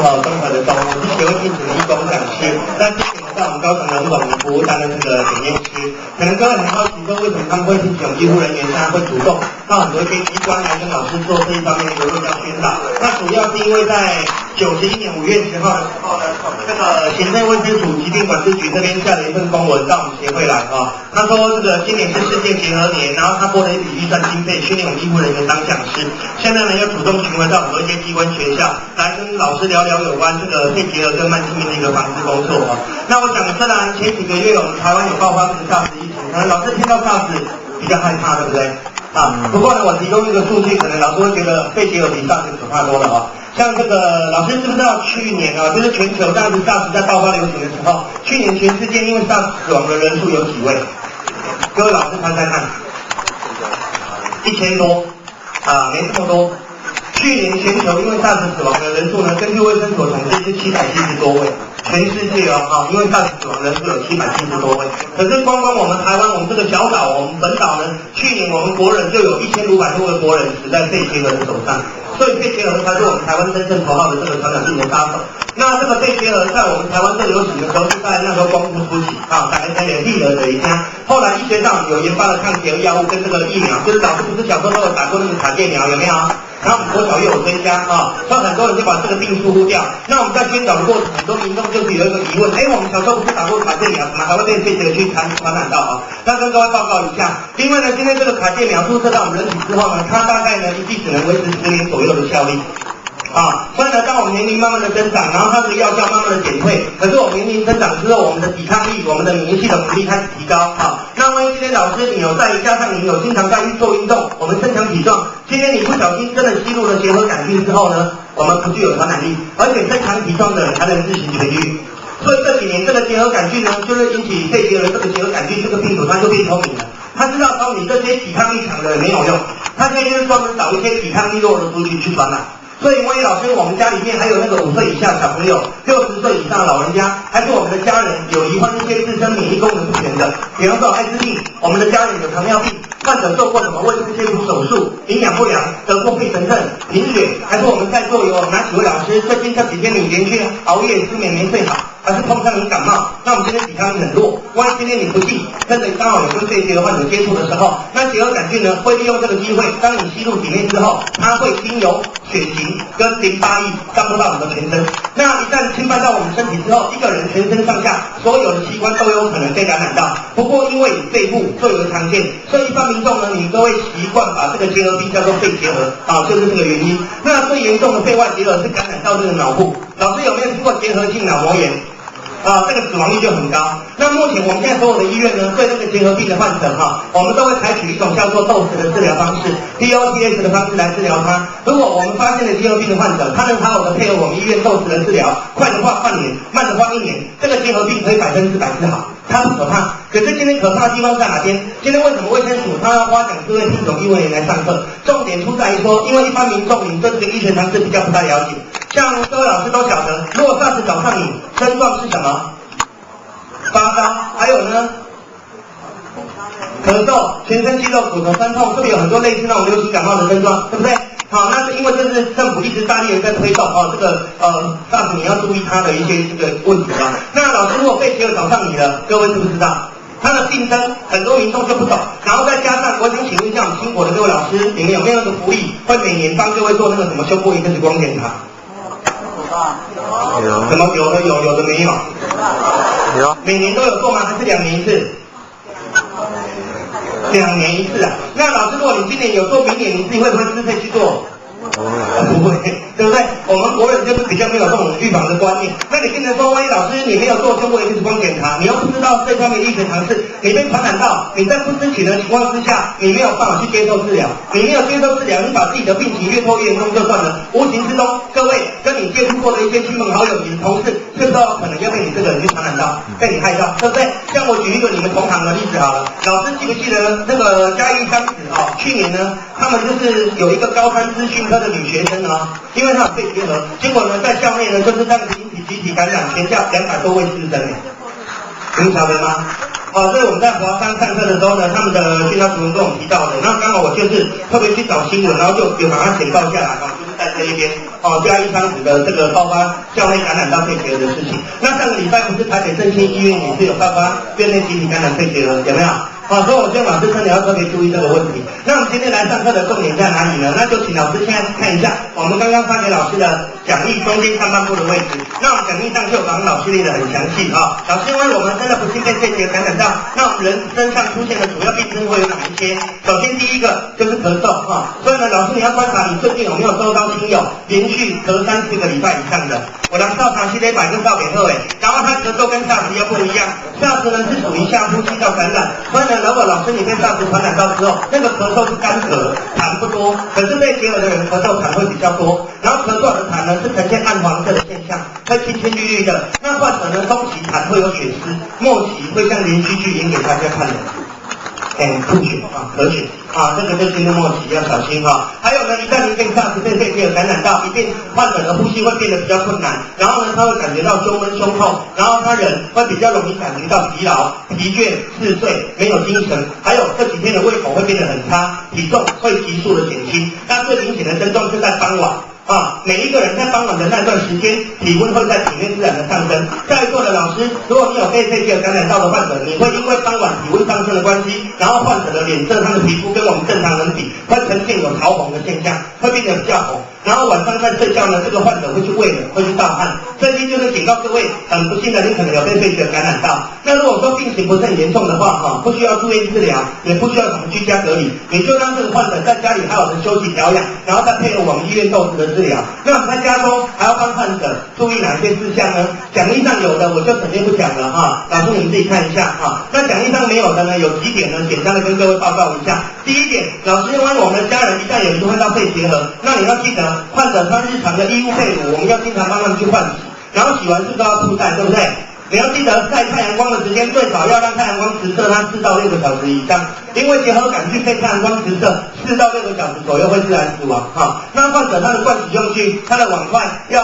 中和的中，我是协会聘请的义工讲师。那之前在我们高雄荣总服务担任这个检验师。可能各位很好奇说，为什么他们会聘请医护人员，现在会主动到很多一些机关来跟老师做这一方面的卫教宣导？那主要是因为在91年5月10号的时候呢，这个行政卫生署疾病管制局这边下了一份公文到我们协会来啊，他说这个今年是世界结合年，然后他拨了一笔预算经费训练我们医护人员当讲师，现在呢要主动巡回到很多一些机关学校来跟老师聊聊有关这个肺结核跟慢性病的一个防治工作啊。那我想虽然前几个月我们台湾有爆发这个 SARS 疫情，可能老师听到 SARS 比较害怕，对不对？不过呢，我提供一个数据，可能老师会觉得肺结核比 SARS 可怕多了啊。像这个老师知不知道去年啊，就是全球当时 SARS 在爆发流行的时候，去年全世界因为 SARS 死亡的人数有几位？各位老师猜猜看，1000多没这么多。去年全球因为 SARS 死亡的人数呢，根据卫生所统计是770多位。全世界因为 SARS 死亡人数有770多位，可是光我们台湾，我们这个小岛，我们本岛呢，去年我们国人就有1500多个国人死在肺结核的手上，所以肺结核才是我们台湾真正头号的这个传染病的杀手。那这个肺结核在我们台湾最流行的时候是在那时候光复初期大概在立了的一家，后来医学上有研发了抗结核药物跟这个疫苗，就是老师不是小时候都有打过那个卡介苗有没有？然后我们国小又有追加所以很多人就把这个病疏忽掉。那我们在宣导的过程，很多民众就是有一个疑问，我们小时候不是打过卡介苗，怎么还会被肺结核去传染到那跟各位报告一下，因为呢，今天这个卡介苗注射到我们人体之后呢，它大概呢一剂只能维持10年左右的效力。所以呢，当我们年龄慢慢的增长，然后它这个药效慢慢的减退，可是我们年龄增长之后，我们的抵抗力、我们的免疫系统能力开始提高那万一今天老师你有加上你有经常在做运动，我们身强体壮，今天你不小心真的吸入了结核杆菌之后呢，我们不具有传染力，而且身强体壮的人才能自行痊愈。所以这几年这个结核杆菌呢，就是引起肺结核这个结核杆菌这个病毒，它就变聪明了。它知道说你这些抵抗力强的人没有用，它现在就是专门找一些抵抗力弱的族群去传染。所以万一老师我们家里面还有那个5岁以下小朋友、60岁以上的老人家，还是我们的家人有罹患一些自身免疫功能不全的，比方说艾滋病，我们的家人有糖尿病，患者做过什么胃部切除手术，营养不良，得过肺尘症、贫血，还是我们在座有哪几位老师最近这几天你连续熬夜失眠没睡好，还是碰上你感冒，那我们今天抵抗力很弱，万一今天你不幸真的刚好有跟肺结核患者接触的时候，那结核杆菌呢会利用这个机会，当你吸入体内之后，它会经由血型跟淋巴液散布到你的全身。那一旦侵犯到我们身体之后，一个人全身上下所有的器官都有可能被感染到。不过因为你肺部最为常见，所以一般民众呢，你都会习惯把这个结核病叫做肺结核就是这个原因。那最严重的肺外结核是感染到这个脑部。老师有没有听过结核性脑膜炎？这个死亡率就很高。那目前我们现在所有的医院呢，对这个结核病的患者我们都会采取一种叫做DOS的治疗方式 ，DOTS 的方式来治疗它。如果我们发现了结核病的患者，他能好好的配合我们医院DOS的治疗，快的话半年，慢的话1年，这个结核病可以100%治好。它不可怕，可是今天可怕的地方在哪边？今天为什么卫生署他要花讲师会聘种医护人员来上课？重点出在于说，因为一般民众你对这个医学常识比较不太了解。像各位老师都晓得，如果SARS找上你，症状是什么？发烧，还有呢，咳嗽、全身肌肉骨头酸痛，是不是有很多类似那种流行感冒的症状，对不对？那是因为这是政府一直大力的在推动这个SARS你要注意它的一些这个问题那老师如果肺结核找上你了，各位知不知道？它的病症很多民众就不懂，然后再加上我想请问一下我们新国的各位老师，你们有没有那个福利，会每年帮各位做那个什么胸部X光检查？有。什么有的有，有的没有？有。每年都有做吗？还是2年一次？2年一次那老师，如果你今年有做，明年你自己会不会自费去做？不会，对不对？我们国人就是比较没有这种预防的观念。那你跟人说，万一老师你没有做胸部X光检查，你又不知道这方面医学常识，你被传染到，你在不知情的情况之下，你没有办法去接受治疗，你没有接受治疗，你把自己的病情越拖越严重就算了，无形之中，各位跟你接触过的一些亲朋好友、你的同事，是不是可能要被你这个人去传染到，被你害到，对不对？像我举一个你们同行的例子好了，老师记不记得那个嘉义三子去年呢，他们就是有一个高三资讯科的女学生因为她有肺结核，结果呢在校内呢就是这样子引起集体感染，全校200多位师生你们晓得吗？这是我们在华山上课的时候呢，他们的训导主任跟我们提到的。那刚好我就是特别去找新闻，然后就有把它简报下来就是在这一边嘉义商子的这个爆发校内感染到肺结核的事情。那上个礼拜不是台北振兴医院也是有爆发院内集体感染肺结核，有没有？所以我觉得老师真的要特别注意这个问题。那我们今天来上课的重点在哪里呢？那就请老师现在看一下我们刚刚发给老师的讲义中间上半部的位置。那我们讲义上就把老师列得很详细老师，因为我们真的不幸被肺结核感染到，那我们人身上出现的主要病症会有哪一些？首先第一个就是咳嗽所以呢，老师你要观察你最近有没有收到亲友连续咳3-4个礼拜以上的。我人照长期得摆个照给后然后他咳嗽跟SARS又不一样，SARS呢是属于下呼吸道感染，所以呢，如果老师你被SARS传染到之后，那个咳嗽是干咳，痰不多，可是被结核的人咳嗽痰会比较多，然后咳出来的痰呢是呈现暗黄色的现象，会青青绿绿的。那患者呢，中期痰会有血丝，末期会像连续剧演给大家看的。吐血咳血这个就是末期要小心还有呢，一旦您被SARS被肺结核感染到，一定患者的呼吸会变得比较困难，然后呢，他会感觉到胸闷胸痛，然后他人会比较容易感觉到疲劳、疲倦、嗜睡、没有精神，还有这几天的胃口会变得很差，体重会急速的减轻。那最明显的症状是在傍晚。每一个人在傍晚的那段时间，体温会在体内自然的上升。在座的老师，如果你有被肺结核感染到的患者，你会因为傍晚体温上升的关系，然后患者的脸色，他的皮肤跟我们正常人比，会呈现有潮红的现象，会变得比较红。然后晚上在睡觉呢，这个患者会去畏冷，会去盗汗。这些就是警告各位，很不幸的，你可能有被肺结核感染到。那如果说病情不是很严重的话，不需要住院治疗，也不需要什么居家隔离，你就让这个患者在家里好好的休息调养，然后再配合我们医院豆子的治疗。那我们在家中还要帮患者注意哪些事项呢？讲义上有的我就肯定不讲了老师你们自己看一下那讲义上没有的呢，有几点呢，简单的跟各位报告一下。第一点，老师因为我们的家人一旦有一患到肺结核，那你要记得患者他日常的衣物被褥，我们要经常帮他们去换洗，然后洗完是都要铺盖，对不对？你要记得晒太阳光的时间最少要让太阳光直射它4到6个小时以上，因为结核杆菌被太阳光直射4到6个小时左右会自然死亡那患者他的盥洗用具，他的碗筷要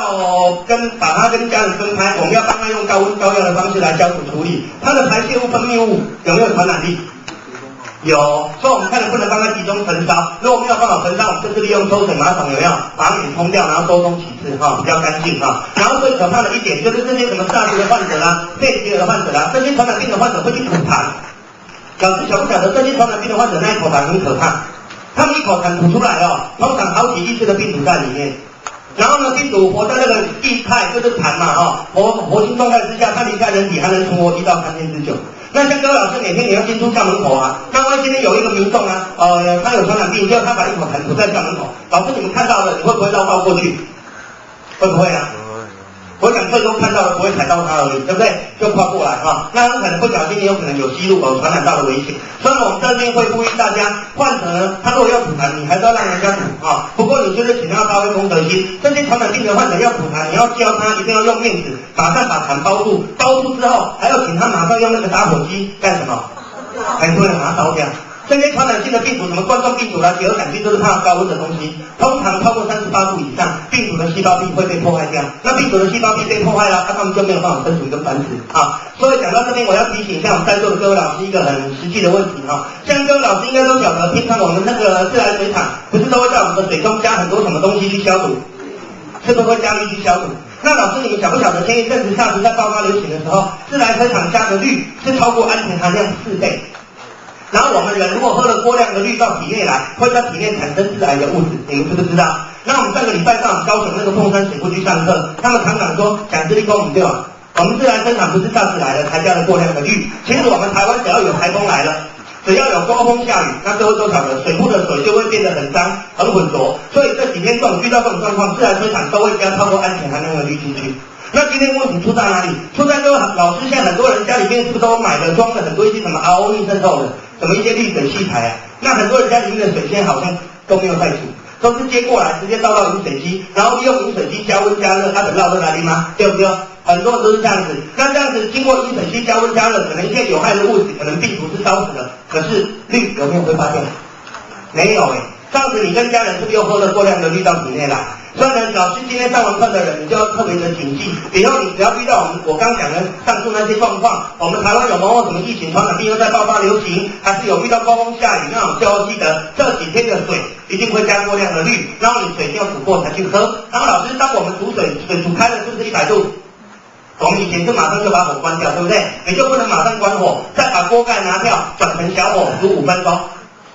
把它跟家人分开，我们要帮他用高温高压的方式来消毒处理。他的排泄物分泌物有没有传染力？有，所以我们看能不能帮他集中焚烧。如果没有办法焚烧，我们就是利用抽水马桶有没有把它给冲掉，然后周中几次比较干净然后最可怕的一点就是这些什么SARS的患者啦、肺结核的患者啦，这些传染病的患者会去吐痰。老师晓不晓得这些传染病的患者那一口痰很可怕？他们一口痰吐出来通常好几亿只的病毒在里面。然后呢，病毒活在那个液态，就是痰嘛活性状态之下，它离开人体还能存活1到3天之久。那像各位老师每天你要进出校门口那万一今天有一个民众他有传染病，结果他把一口痰吐在校门口，老师你们看到了，你会不会绕道过去？会不会我想最终看到的不会踩到他而已，对不对？就跨过来那很可能不小心，也有可能有吸入传染到的危险。所以我们这边会呼吁大家，患者呢，他如果要吐痰，你还是要让人家吐不过你就是请他发挥公德心。这些传染病的患者要吐痰，你要教他一定要用面纸马上把痰包住，包住之后还要请他马上用那个打火机干什么？很多人把它烧掉。这些传染性的病毒，什么冠状病毒啦、结核杆菌，都是怕高温的东西。通常超过38度以上，病毒的细胞壁会被破坏掉。那病毒的细胞壁被破坏了，它们就没有办法生存跟繁殖所以讲到这边，我要提醒一下我们在座的各位老师一个很实际的问题像各位老师应该都晓得，平常我们那个自来水厂不是都会在我们的水中加很多什么东西去消毒，是不是会加氯去消毒？那老师你们晓不晓得，前一阵子SARS在爆发流行的时候，自来水厂加的氯是超过安全含量4倍。然后我们人如果喝了过量的氯到体内来，会在体内产生致癌的物质，你们知不知道？那我们上个礼拜到高雄那个凤山水库去上课，他们厂长说，讲这里跟我们对吧？我们自来水厂不是SARS来了才加了过量的氯，其实我们台湾只要有台风来了，只要有刮风下雨，那各位都晓得，水库的水就会变得很脏、很浑浊，所以这几天遇到这种状况，自来水厂都会加超过安全含量的氯进去。那今天问题出在哪里？出在各位老师现在很多人家里面是不是都买了装了很多一些什么 RO 逆渗透的，什么一些滤水器材那很多人家里面的水现在好像都没有在煮，都是接过来直接倒到饮水机，然后利用饮水机加温加热，它的绕热来临吗？对不对？很多人都是这样子。那这样子经过饮水机加温加热，可能一些有害的物质，可能病毒是烧死的，可是氯有没有挥发掉？没有上次你跟家人是不是又喝了过量的氯到体内来？所以呢，老师今天上完课的人，你就要特别的谨记，以后你只要遇到我刚讲的上述那些状况，我们台湾有某某什么疫情传染病又在爆发流行，还是有遇到刮风下雨那种，就要记得这几天的水一定会加过量的氯，然后你水一定要煮过才去喝。然后老师，当我们煮水煮开了是不是100度？我们以前就马上就把火关掉，对不对？你就不能马上关火，再把锅盖拿掉，转成小火煮5分钟，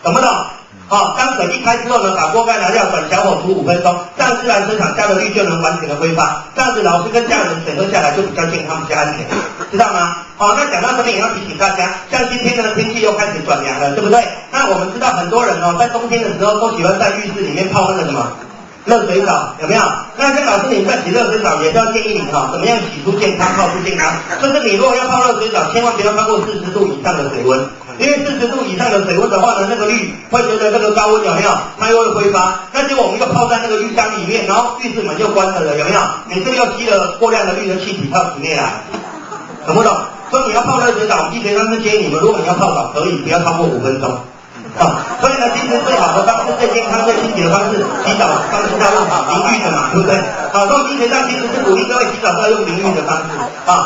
懂不懂？当水一开之后呢，把锅盖拿掉，转小火煮5分钟，这样自然生产下的氯就能完全的挥发。这样子老师跟家人水喝下来就比较健康，比较安全，知道吗？那讲到这边也要提醒大家，像今天的天气又开始转凉了，对不对？那我们知道很多人在冬天的时候都喜欢在浴室里面泡那个什么热水澡，有没有？那跟老师你在洗热水澡也是要建议你怎么样洗出健康，泡出健康。就是你如果要泡热水澡，千万不要超过40度以上的水温。因为40度以上的水温的话呢，那个氯会随着这个高温有没有？它又会挥发。那结果我们又泡在那个浴缸里面，然后浴室门就关着了，有没有？你是不是又吸了过量的氯的气体到体内来？懂不懂？所以你要泡热水澡，医学上是建议你们，如果你要泡澡，可以不要超过5分钟。所以呢，其实最好的方式、最健康、最清洁的方式，洗澡方式要用淋浴的嘛，对不对？所以医学上其实是鼓励各位洗澡都要用淋浴的方式，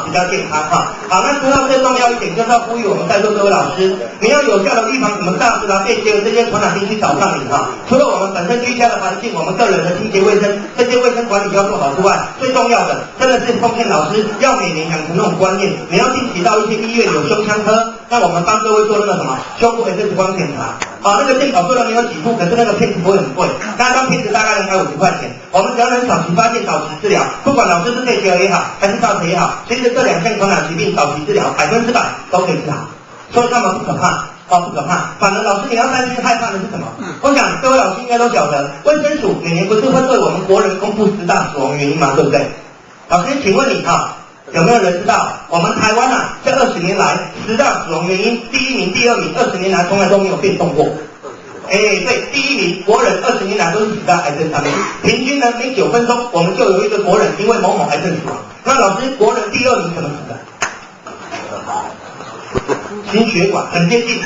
比较健康好，那之后最重要一点就是要呼吁我们在座各位老师，你要有效的预防什么SARS疥疾这些传染病去找上你除了我们本身居家的环境，我们个人的清洁卫生，这些卫生管理要做好之外，最重要的真的是奉劝老师要每年养成那种观念，你要定期到一些医院有胸腔科，那我们帮各位做那个什么胸部 X 光检查。那个健保虽然没有给付，可是那个片子不会很贵，那张片子大概250块钱。我们只要能早期发现、早期治疗，不管老师是肺结核也好，还是SARS也好，其实这2项传染疾病早期治疗100%都可以治好，所以他们不可怕。不可怕，反而老师你要担心害怕的是什么？我想各位老师应该都晓得，卫生署每年不是会对我们国人公布10大死亡原因吗？对不对？老师，请问你有没有人知道我们台湾这20年来10大死亡原因，第1名、第2名20年来从来都没有变动过。对，第1名国人20年来都是死在癌症上面，平均呢每9分钟我们就有一个国人因为某某癌症死亡。那老师，国人第2名怎么死的？心血管，很接近。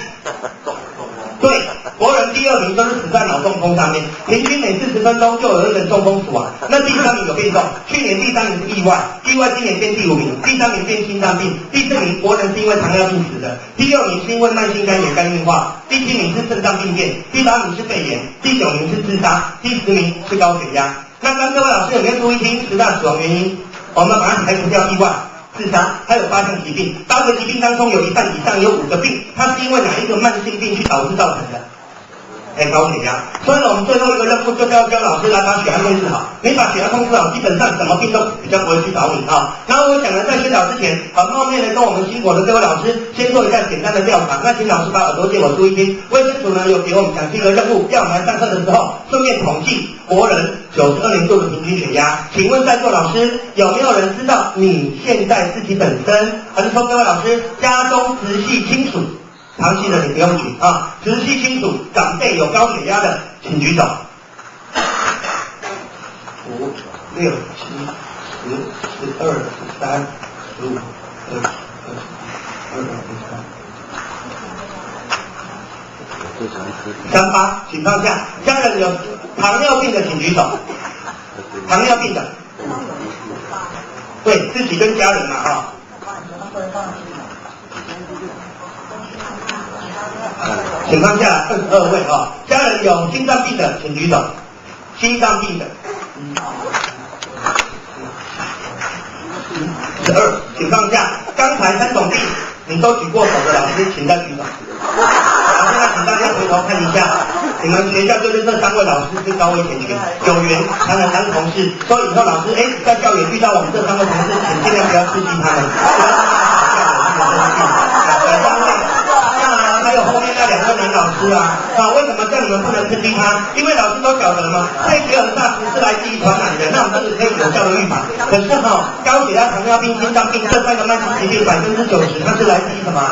对，国人第2名都是死在脑中风上面，平均每40分钟就有一人中风死亡。那第3名有变动，去年第3名是意外，今年变第5名，第3名变心脏病，第4名国人是因为糖尿病死的，第6名是因为慢性肝炎肝硬化，第7名是肾脏病变，第8名是肺炎，第9名是自杀，第10名是高血压。那刚各位老师有没有注意听10大死亡原因？我们把它排除掉意外、自杀，还有8项疾病，8个疾病当中有1半以上有5个病，它是因为哪一个慢性病去导致造成的？高血压。所以呢，我们最后一个任务就是要教老师来把血压控制好。你把血压控制好，基本上什么病都比较不会去找你然后我想呢，在宣导之前，很冒昧的跟我们辛苦的各位老师先做一下简单的调查。那请老师把耳朵借我注意听。卫生署呢有给我们详细的任务，要我们来上课的时候顺便统计国人92年度的平均血压。请问在座老师有没有人知道你现在自己本身，还是说各位老师家中直系亲属？长期的你不用举直系亲属长辈有高血压的，请举手。5、6、7、10、12、13、15、20、23、38，请放下。家人有糖尿病的请举手。糖尿病的，对自己跟家人嘛请放下22位家人有心脏病的请举手。心脏病的12，请放下。刚才3种病你都举过手的老师，请再举手。好，现在请大家回头看一下，你们学校就是这3位老师是高危险群，有缘才能当同事。所以以后老师在校园遇到我们这3位同事，请尽量不要刺激他们，不要让他们校园有这个病。还有后面那2位男老师为什么叫你们不能刺激他？因为老师都晓得嘛，肺结核SARS是来自于传染的，那我们是可以有效的预防。可是高血压、糖尿病、心脏病这3个慢性疾病90%它是来自于什么？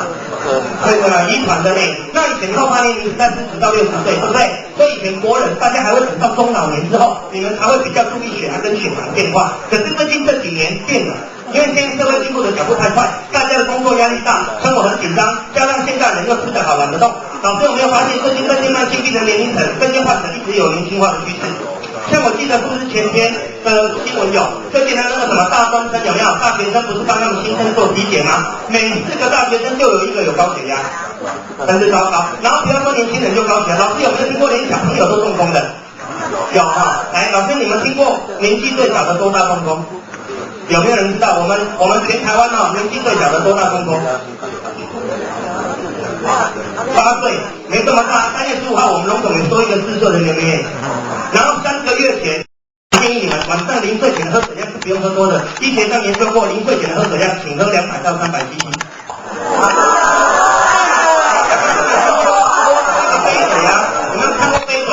这个遗传的呢。那以前后发年龄是在40到60岁，对不对？所以以前国人大家还会等到中老年之后，你们才会比较注意血压跟血糖的变化。可是最近这几年变了。因为现在社会进步的脚步太快，大家的工作压力大，生活很紧张，加上现在人又吃得好懒得动，老师有没有发现最近这些慢性病的年龄层、这些患者一直有年轻化的趋势？像我记得是不是前天的新闻有，最近的那个什么大专生有没有？大学生不是帮他们新生做体检吗？每4个大学生就有1个有高血压，真是糟糕。然后不要说年轻人就高血压，老师有没有听过连小朋友都中风的？有哈，来，老师你们听过年纪最小的多大中风？有没有人知道？我们全台湾年纪最小的多大中风？8岁，没这么大。3月15号我们龙总也说一个4岁的年龄，然后3个月前建议你们晚上临睡前的喝水量是不用喝多的，医学上研究过，临睡前的喝水量请喝200到300 cc。杯水啊，有没有看过杯水？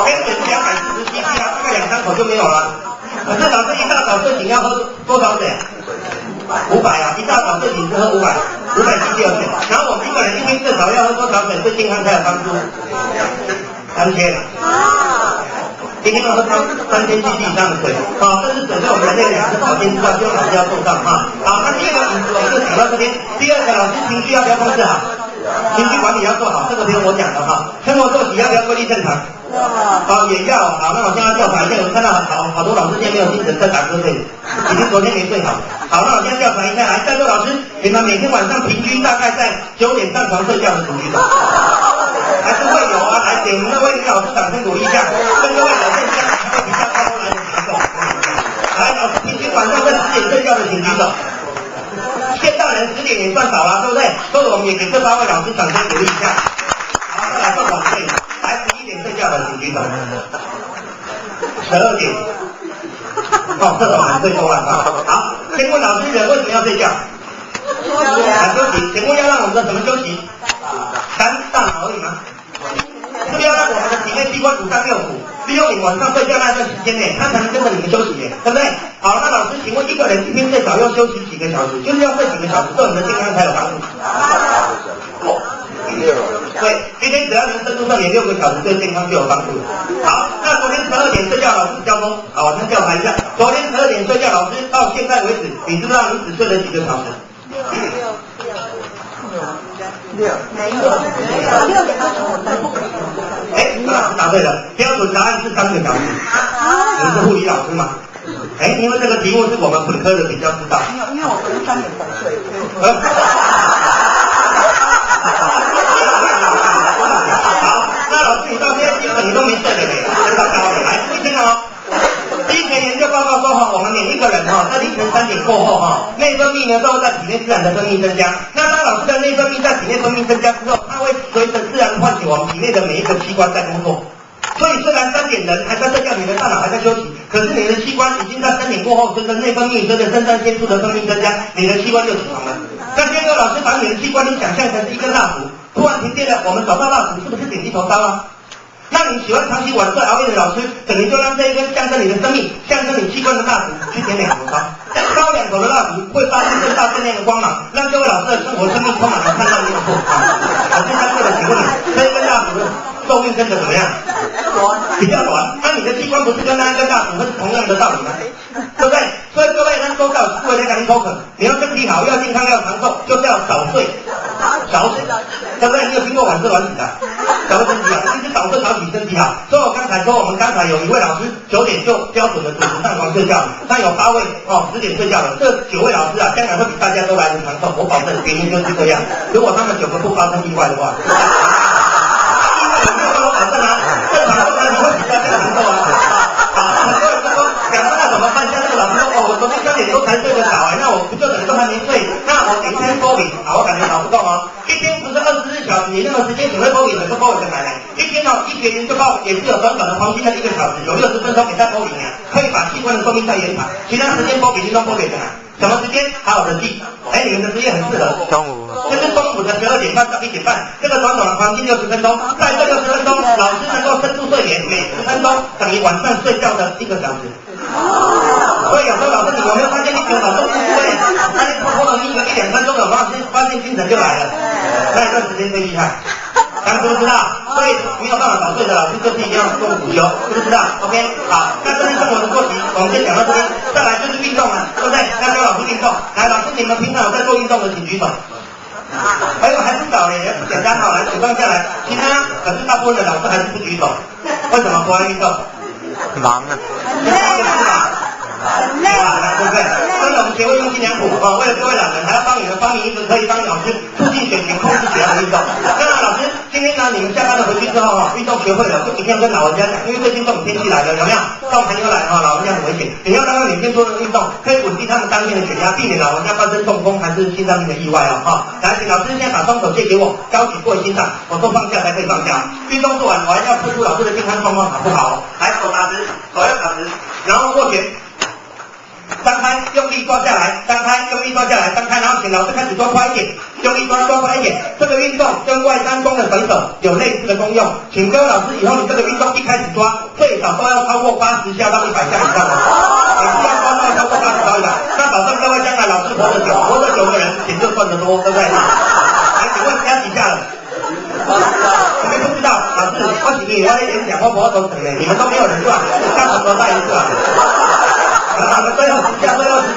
杯水是240 cc 啊，大概2-3口就没有了。可是老师一大早睡醒要喝多少水？500啊，一大早睡醒是喝500 cc 的水。然后我们一个人一天最少要喝多少水对健康才有帮助？3000。一天要喝3000 cc 以上的水，这是水对我们人类2次保健之道，希望老师要做到哈。好，那第2个饮食我们就讲到这边。第2个，老师情绪要不要控制好？情绪管理要做好，这个不用我讲的哈。生活作息要不要规律正常？也要。好，那我现在调查一下，我看到好多老师现在没有精神，在打瞌睡，已经昨天没睡好。好，那我现在调查一下，来，在座老师，你们每天晚上平均大概在9点上床睡觉的平均的，还是会有啊？来，给我们的魏老师掌声鼓励一下，跟各位老师一样，还会比较高来的举手。来，老师平均晚上在10点睡觉的请举手。现代人10点也算少了，对不对？所以我们也给这8位老师掌声鼓励一下。好，再来更晚睡，来11点睡觉的请举手。12点，这种人最多了啊。好，先问老师人为什么要睡觉？来休息。请问要让我们的什么休息？大脑而已吗？是不是要让我们的体内器官5脏6腑利用你晚上睡觉那段时间内，它才能跟着你们休息耶，对不对？好，那老师，请问一个人一天最少要休息几个小时？就是要睡几个小时，对我们的健康才有帮助。对，一天只要能深度睡眠6个小时，对健康就有帮助。好，那昨天12点睡觉，老师交通，好，我先调查一下，昨天12点睡觉，老师到现在为止，你知不知道你只睡了几个小时？6点老师答对了，标准答案是3个小时。你们是护理老师吗？因为这个题目是我们本科的比较知道。因为我昨天3点才睡。好，那老师你到现在基本你都没睡的嘞，很糟糕的。来，注意听哦。医学研究报告说我们每一个人在凌晨3点过后内分泌呢都会在体内自然的分泌增加。那当老师的内分泌在体内分泌增加之后，它会随着自然唤醒我们体内的每一个器官在工作。所以虽然3点人还在睡觉，你的大脑还在休息，可是你的器官已经在3点过后，随着内分泌、随着肾上腺素的分泌增加，你的器官就起床了。那今天老师把你的器官都想象成是一根蜡烛，突然停电了，我们找到蜡烛是不是点滴头烧啊？那你喜欢长期晚睡熬夜的老师，等于就让这一根象征你的生命、象征你器官的蜡烛去点2头烧，烧2头的蜡烛会发出更大更亮的光芒，让各位老师的生活生命充满了灿烂没有错啊！老师相对的请问你，这一根蜡烛的寿命真的怎么样？比较短。那你的器官不是跟那一根蜡烛是同样的道理吗？对不对？所以各位能说到各位在讲口渴，你要身体好，要健康，要长寿，就是要早睡，早起，对不对？你有听过晚睡晚起的？早身体好，一直早睡早起身体好。所以我刚才说，我们刚才有一位老师9点就标准的准时上床睡觉，那有8位10点睡觉了。这9位老师将来会比大家都来得长寿，我保证，原因就是这样。如果他们9个不发生意外的话，意外有没有跟我保证啊？正常的你会比较更长寿啊。很多人就说讲这个怎么办？像那个老师说我昨天9点多才睡得着那我不就等于都还没睡？那我每天多饼，我感觉搞不够一天不是24小时，你那个时间只会多饼，能够多饼的来一天医学研究报也是有短短的黄金的1个小时，有60分钟给他多饼可以把器官的寿命再延长，其他时间多饼就多饼的什么时间？好好的记。你们的职业很适合。中午。就是中午的12点半到1点半，这个短短的黄金60分钟，在这60分钟，老师能够深度睡眠，每10分钟等于晚上睡觉的1个小时。所以有时候老师，你有没有发现你久早都不睡？那你拖了你1、2分钟的发现精神就来了，那一段时间最厉害。知不知道？所以没有办法早睡的老师就是一定要做午休，知不知道 ？OK， 好，那这是生活的作息，我们先讲到这边，再来就是运动了，对不对？要教老师运动，来，老师你们平常有在做运动的，请举手。还不少嘞，也不简单好，来举棒下来，其他可是大部分的老师还是不举手，为什么不爱运动？忙啊，很累啊，对不对？真的，我们协会用心良苦为了各位老人，还要帮你们发明一个可以帮老师促进血型、控制血压的运动。那老师，今天呢，你们下班了回去之后运动学会了，就一定要跟老人家讲，因为最近这种天气来了，有没有？这种寒流来老人家很危险，你要让他每天做的运动，可以稳定他们当天的血压，避免老人家发生中风还是心脏病的意外来，请老师现在把双手借给我，高举过心脏，我说放下才可以放下。运动做完，我还要测出老师的健康状况好不好？来，手打直，手要打直，然后握拳。张开，用力抓下来，张开，用力抓下来，张开，然后请老师开始抓快一点，用力抓快一点。这个运动跟外三弓的水手有类似的功用，请各位老师以后你这个运动一开始抓，最少都要超过80下到100下以上的，每次要抓到超过80到100，那保证各位将来老师活得久的人钱就赚得多，对不对？来，请问加几下了？你们不知道，老师，我请你，我在演讲，我不都成的，你们都没有人赚，看什么再一次啊？好了，最后10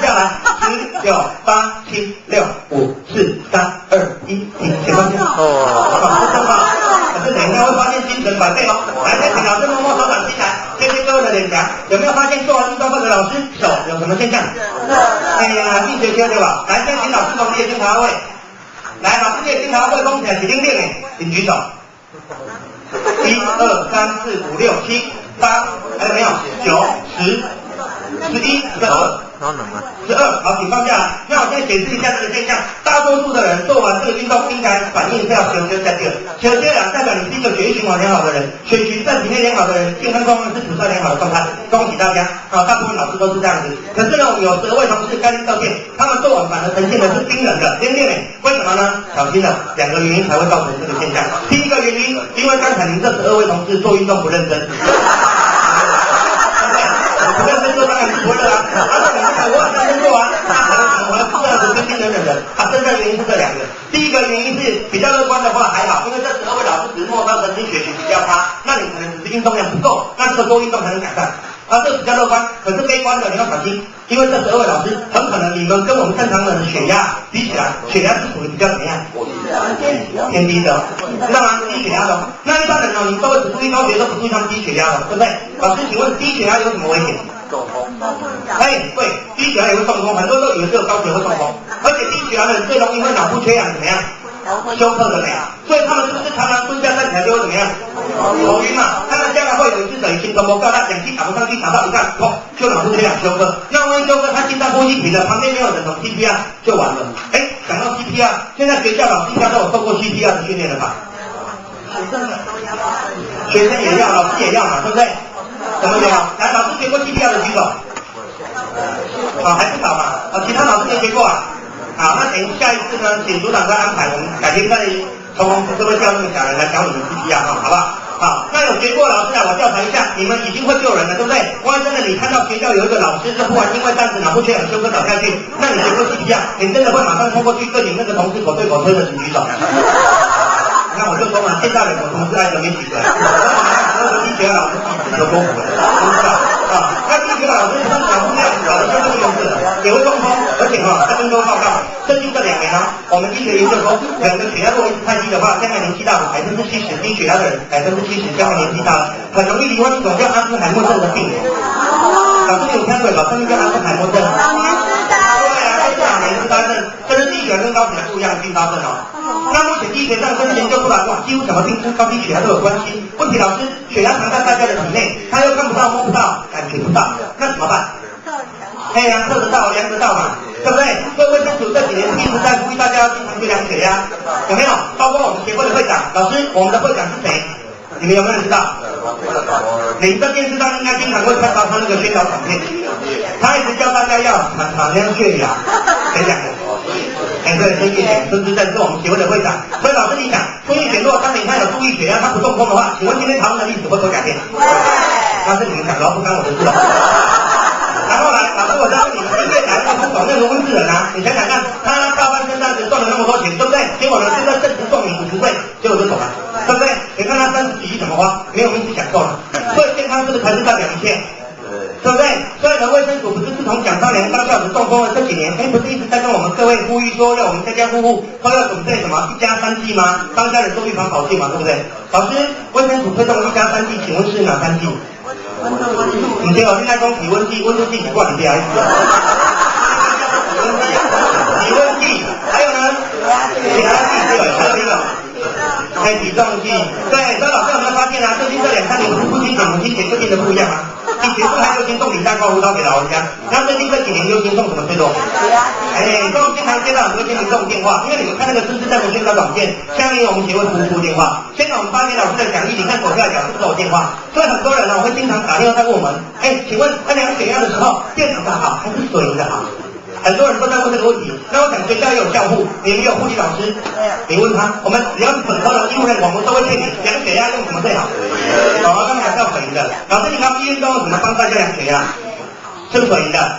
下来，10、9、8、7、6、5、4、3、2、1，请放下。可是等一下会发现精神百倍哦。来，再请老师摸摸手掌心来，贴贴各位的脸颊，有没有发现做完运动后的老师手有什么现象？哎呀，一学对吧？来，先请老师从列经茶位。来，老师列经茶位，恭喜起定定请举手。1、2、3、4、5、6、7、8，还有没有？9、10。11、12，好，请放下来。那我现在解释一下这个现象。大多数的人做完这个运动，应该反应是要休下去了。休代表你是一个血液循环良好的人，血循在体内良好的人，健康状况是处在良好的状态。恭喜大家！大部分老师都是这样子。可是呢，我们有12位同事该道歉，他们做完反而呈现的是惊人的练，为什么呢？小心了，2个原因才会造成这个现象。第一个原因，因为刚才您这12位同事做运动不认真。不认真做当然是不会的啦，而且你看我很认真做完，我还不这样子跟人真正原因是这2个。第一个原因是比较乐观的话还好，因为这12位老师只是末梢神经血循比较差，那你可能只是运动量不够，那这个多运动才能改善。这个比较乐观，可是悲观的你要小心，因为这12位老师很可能你们跟我们正常人的血压比起来，血压是属于比较怎么样？偏低的，知道吗？低血压的。那一般人你都会只注意高血都不注意他们低血压的，对不对？老师，请问低血压有什么危险？中风。对，低血压也会中风，很多人都以为只有高血会中风，而且低血压的人最容易会脑部缺氧，怎么样？休克的没？所以他们是不是常常蹲下站起来就会怎么样？头晕嘛。他们将来会有一次等于心动波，告他氧气打不上去，打到一半，砰，就脑部缺氧休克。那万一休克，他心脏呼吸停了，旁边没有人懂 CPR 就完了。讲到 CPR， 现在学校老师都有受过 CPR 的训练了吧？学生也要，老师也要嘛，对不对？怎么有？来，老师学过 CPR 的举手。还不少嘛。其他老师没学过啊。好，那等下一次呢，请组长再安排，我们改天再从各位教那个小人来教你们 CPR 好不好？好，那有学过老师我调查一下，你们已经会救人了，对不对？万一真的你看到学校有一个老师是忽然因为这样子脑部缺氧休克倒下去，那你学过 CPR， 你真的会马上冲过去对你那个同事口对口推的，请举手。那我就说嘛，现在的同事爱怎么几个？那个低血压老师自己都多苦了，知不知道？那低血压老师是脑部这样搞得像这个样子，也会中风，而且在跟各位报告，最近这2年我们医学研究说，人的血压如果一直太低的话，将来年纪大了70%低血压的人70%将来年纪大了，很容易罹患一种叫阿兹海默症的病。老师你有听过吧？什么叫阿兹海默症？老年痴呆。对啊，就是老年痴呆症，这是低血压跟高血压不一样的并发症那目前医学上真的研究出来，几乎什么病跟高低血压都有关系。问题老师，血压藏在大家的体内，他又看不到、摸不到、感觉不到，那怎么办？测得到、量得到嘛，对不对？所以卫生署这几年一直在呼吁大家要经常去量血压，有没有？包括我们协会的会长，老师，我们的会长是谁？你们有没有人知道？你在电视上应该经常会看到他那个宣导影片，他一直教大家要常量血压，谁讲的？对，孙玉贤，孙之正是我们协会的会长。所以老师你想，孙玉贤如果当年他有注意血压，他不中风的话，请问今天讨论的历史会不会改变？那是你们讲的，不干我的事了。然后来，老师我再问你们，越南那个广那个温世仁你想想看，他大半生这样子赚了那么多钱，对不对？结果呢，现在正值壮年50岁，结果就走了，对不对？你看他30几亿怎么花，没有运气享受了。所以健康这个才是代表一切。对不对？所以呢，卫生署不是自从蒋少年当教子中风了这几年，不是一直在跟我们各位呼吁说，要我们家家户户都要准备什么1家3剂吗？帮家人做预防保健嘛，对不对？老师，卫生署推动1家3剂，请问是哪3剂？唔对哦，你在讲体温计，温度计是挂你边子。体温计，还有呢？血压计，对了，还有一个，还有体重计。对，所以老师有没有发现啊？最近这2、3年父亲节、母亲节就变得不一样啊。以前是还流行送礼蛋糕、舞蹈给老人家，然后最近这几年流行送什么最多？所以我们经常接到很多些民众电话，因为你们看那个知识站的宣传短片，下面我们协会出电话。现在我们8年老师的讲义，你看左下角是不是有电话？所以很多人呢，我会经常打电话在问我们，请问在量血压的时候，电子的好还是水银的好？很多人都在问这个问题。那我想学校也有教护，也有护理老师，你问他，我们只要是本科的医务人员，我们都会劝你量血压用什么最好？当然还是要水银的。老师，你看医院都有什么方法叫量血压？是水银的，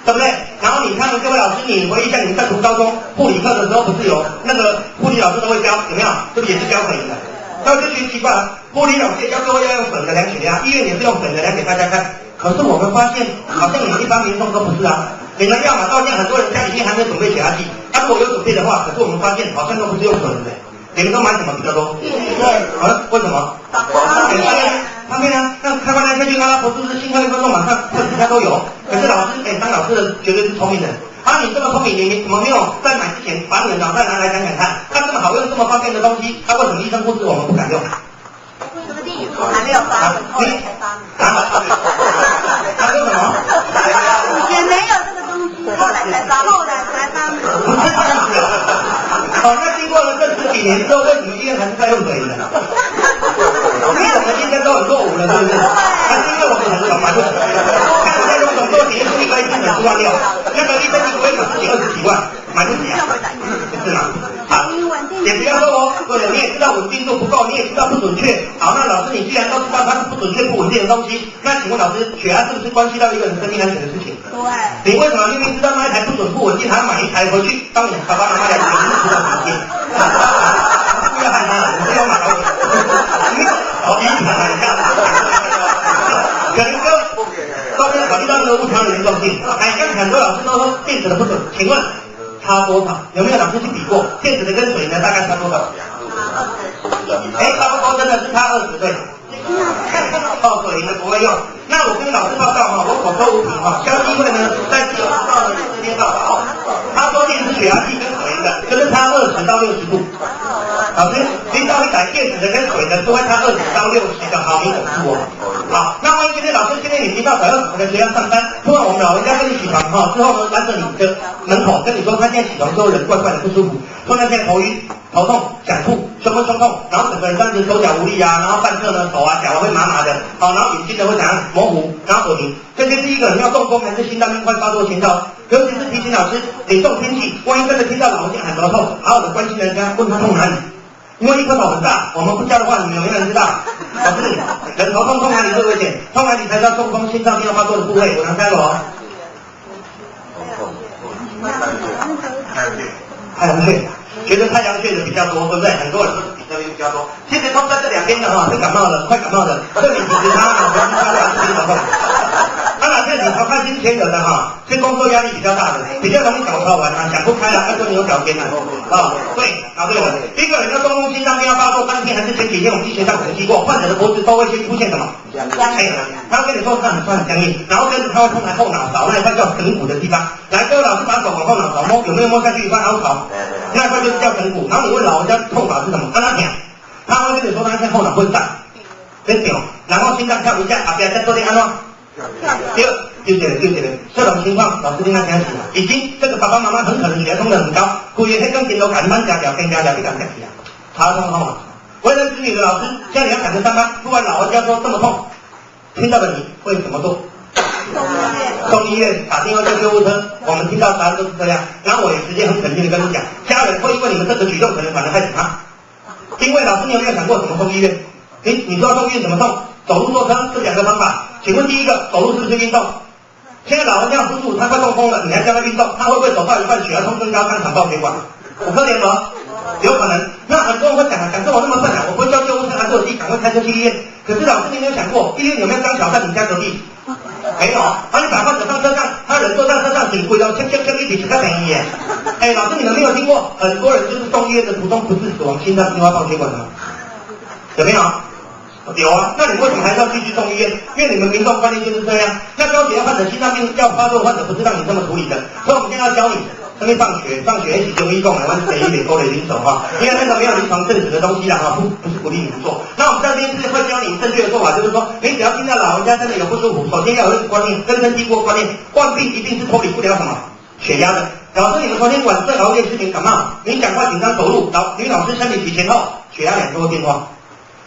对不对？然后你看各位老师，你回忆一下，你们在读高中护理课的时候，不是有那个护理老师都会教，有没有？这不也是教水银的？那我就觉得奇怪了，护理老师教各位要用水的量血压，医院也是用水的量给大家看。可是我们发现，好像你们一般民众都不是啊。你们要嘛到现在很多人家里面还没有准备血压计，如果有准备的话，可是我们发现好像都不是用水的。你们都买什么比较多？为什么？方便啊，那开关来下去，阿拉伯是不是心跳1分钟马上几下都有？可是老师，当老师的绝对是聪明人。你这么聪明，你怎么没有在买之前把你的脑袋拿来想想看？它这么好用，这么方便的东西，为什么医生护士我们不敢用？这个地我还没有发明，后来才发明。他说什么？也没有这个东西，后来才发明。那经过了这10几年之后，为什么医院还是在用水银的？因为我们今天都很落伍了，是不是？还是因为我们很少买不起。看我在用手做节目，一个医生10万6，那个医生一个月10几20几万，买不起啊，是吗？好，也不要说哦，你也知道稳定度不够，你也知道不准确。好，那老师你既然都知道它是不准确、不稳定的东西，那请问老师，血压是不是关系到一个人生命安全的事情？对。你为什么明明知道那一台不准不稳定，还要买一台回去帮你爸爸妈妈2个人知道稳定？不要害他了，我不要买保险。好，第一条买一下。可能都没有考虑到那个误差的严重性。刚才很多老师都说电子的不准，请问差多少？有没有老师去比过电子的跟水的大概差多少？差不多真的是差20对。水银的不会用。那我跟老师报告我口说无凭消基会呢在4月4号的这篇报道，他说电子血压计跟水银的就是差20到60度。老师，0到100电子的跟水的都会差20到60的毫米汞柱哦。好，那万一今天老师今天你到120的学校上班，突然我们老人家跟你起床之后呢，拦着你的门口跟你说他现在起床之后人怪怪的不舒服，说他现在头晕、头痛、想吐、胸闷、胸痛，然后整个人这样子手脚无力啊，然后半侧呢手啊脚会麻麻的，然后眼睛呢会怎样模糊，然后耳鸣，这些是一个人要中风还是心脏病快发作的前兆。尤其是提醒老师，你这种天气，万一真的听到老人家喊头痛，好好的关心人家，问他痛哪里。因为一颗头很大，我们不教的话，你们有没有人知道？老师，人头痛哪里最危险？痛哪里才叫中风、心脏病要发作的部位？我能猜了太阳穴，觉得太阳穴的比较多，对不对？很多人都比这边比较多。其实痛在这2边的是感冒的，快感冒的，这里其实他是头痛。当然，这里头看心前惹的是工作压力比较大的，比较容易搞错玩想不开了，爱做牛角尖对，对了，一个人要中风、心脏病要发作当天还是前几天，我们医学上统计过，患者的脖子都会先出现什么？他会跟你说他很酸很僵硬，然后跟着他会痛在后脑勺那一块叫枕骨的地方。来，各位老师把手往后脑勺摸，有没有摸下去一块凹槽？那一块就是叫枕骨。然后你问老人家痛法是什么？跟他讲，他会跟你说他现在后脑会胀，很屌，然后心脏跳一下，不要再做点安乐。第二，就这个，这种情况老师跟他讲起了，已经这个爸爸妈妈很可能血压冲得很高，故意黑跟顶头赶慢加跟加你敢讲起啊，查通好嘛？为人子女的老师，家里要赶着上班，突然老人家说这么痛，听到的你会怎么做？送医院，打电话叫救护车。我们听到答案都是这样，然后我也直接很肯定的跟你讲，家人会因为你们这个举动可能反而害死他。因为老师，你有没有想过怎么送医院？你说送医院怎么送？走路坐车这2个方法。请问第一个，走路是不是运动？现在老人家叔叔他快中风了，你还叫他运动，他会不会走到一半血压冲升高，当场爆血管？5颗联合，有可能。那很多人会讲说我那么笨我不会叫救护车，还是我自己赶快开车去医院。可是老师，你有没有想过，医院有没有刚巧在你家隔壁？没有。你把患者上车上，他人坐在车上，挺贵的，一起去看便宜耶。老师，你们没有听过，很多人就是送医院的途中不治死亡，心脏病发爆血管的吗？有没有？有啊，那你为什么还是要继续送医院？因为你们民众观念就是这样。那高血压患者、心脏病要发作患者不是让你这么处理的，所以我们现在要教你。这边上学一起中医共来，完全一点勾雷临手哈，因为那个没有临床证实的东西啦哈，不是鼓励你们做。那我们这边是会教你正确的做法，就是说，你只要听到老人家真的有不舒服，首先要有一个观念，根深蒂固观念，患病一定是脱离不了什么血压的。老师，你们昨天晚上熬夜失眠感冒，你讲话紧张走路，女老师生理期前后血压2多变化。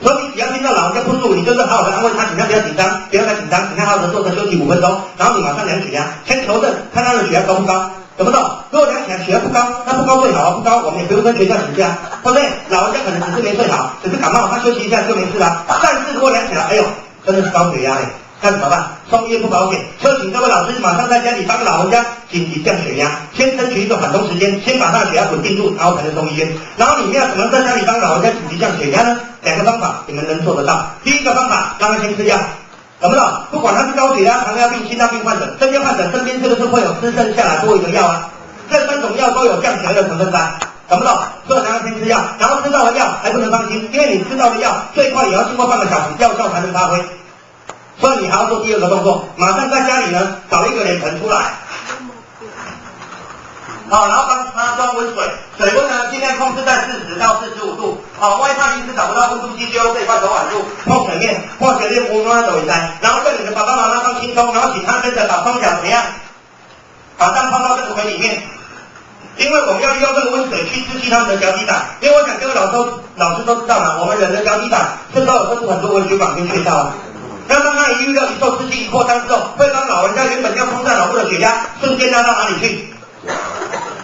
所以你只要听到老人家不舒服，你就是好好的安慰他，请他不要紧张，不要太紧张，请他好好的坐着休息5分钟，然后你马上量血压，先求证看他的血压高不高。懂不懂？如果量起来血压不高，那不高最好啊，不高我们也不用跟学校请假，对不对？老人家可能只是没睡好，只是感冒，他休息一下就没事了。但是如果量起来，哎呦，真的是高血压嘞，那怎么办？送医院不保险，所以请各位老师马上在家里帮老人家紧急降血压，先争取一个缓冲时间，先把他的血压稳定住，然后才能送医院。然后你们要怎么在家里帮老人家紧急降血压呢？2个方法你们能做得到。第一个方法，让他先吃药。懂不懂？不管他是高血压、糖尿病、心脏病患者，这些患者身边是不是会有吃剩下来多余的药啊？这3种药都有降血压的成分在，懂不懂？所以让他先吃药，然后吃到的药还不能放心，因为你吃到的药最快也要经过半个小时，药效才能发挥。所以你还要做第2个动作，马上在家里呢找一个脸盆出来。好，然后帮它装温水，水温呢尽量控制在40到45度。好，万一他临时找不到温度计，就用这块手腕柱碰水面，或水面摸摸抖一下，然后对你的爸爸妈妈放轻松，然后请他跟着把双脚怎么样，把蛋放到这个水里面。因为我们要利用这个温水去刺激他们的脚底胆，因为我想各位老师都知道嘛，我们人的脚底胆这时候有分布很多微血管跟穴道啊。那当它一受刺激一扩张之后，会让老人家原本要冲在脑部的血压瞬间拉到哪里去？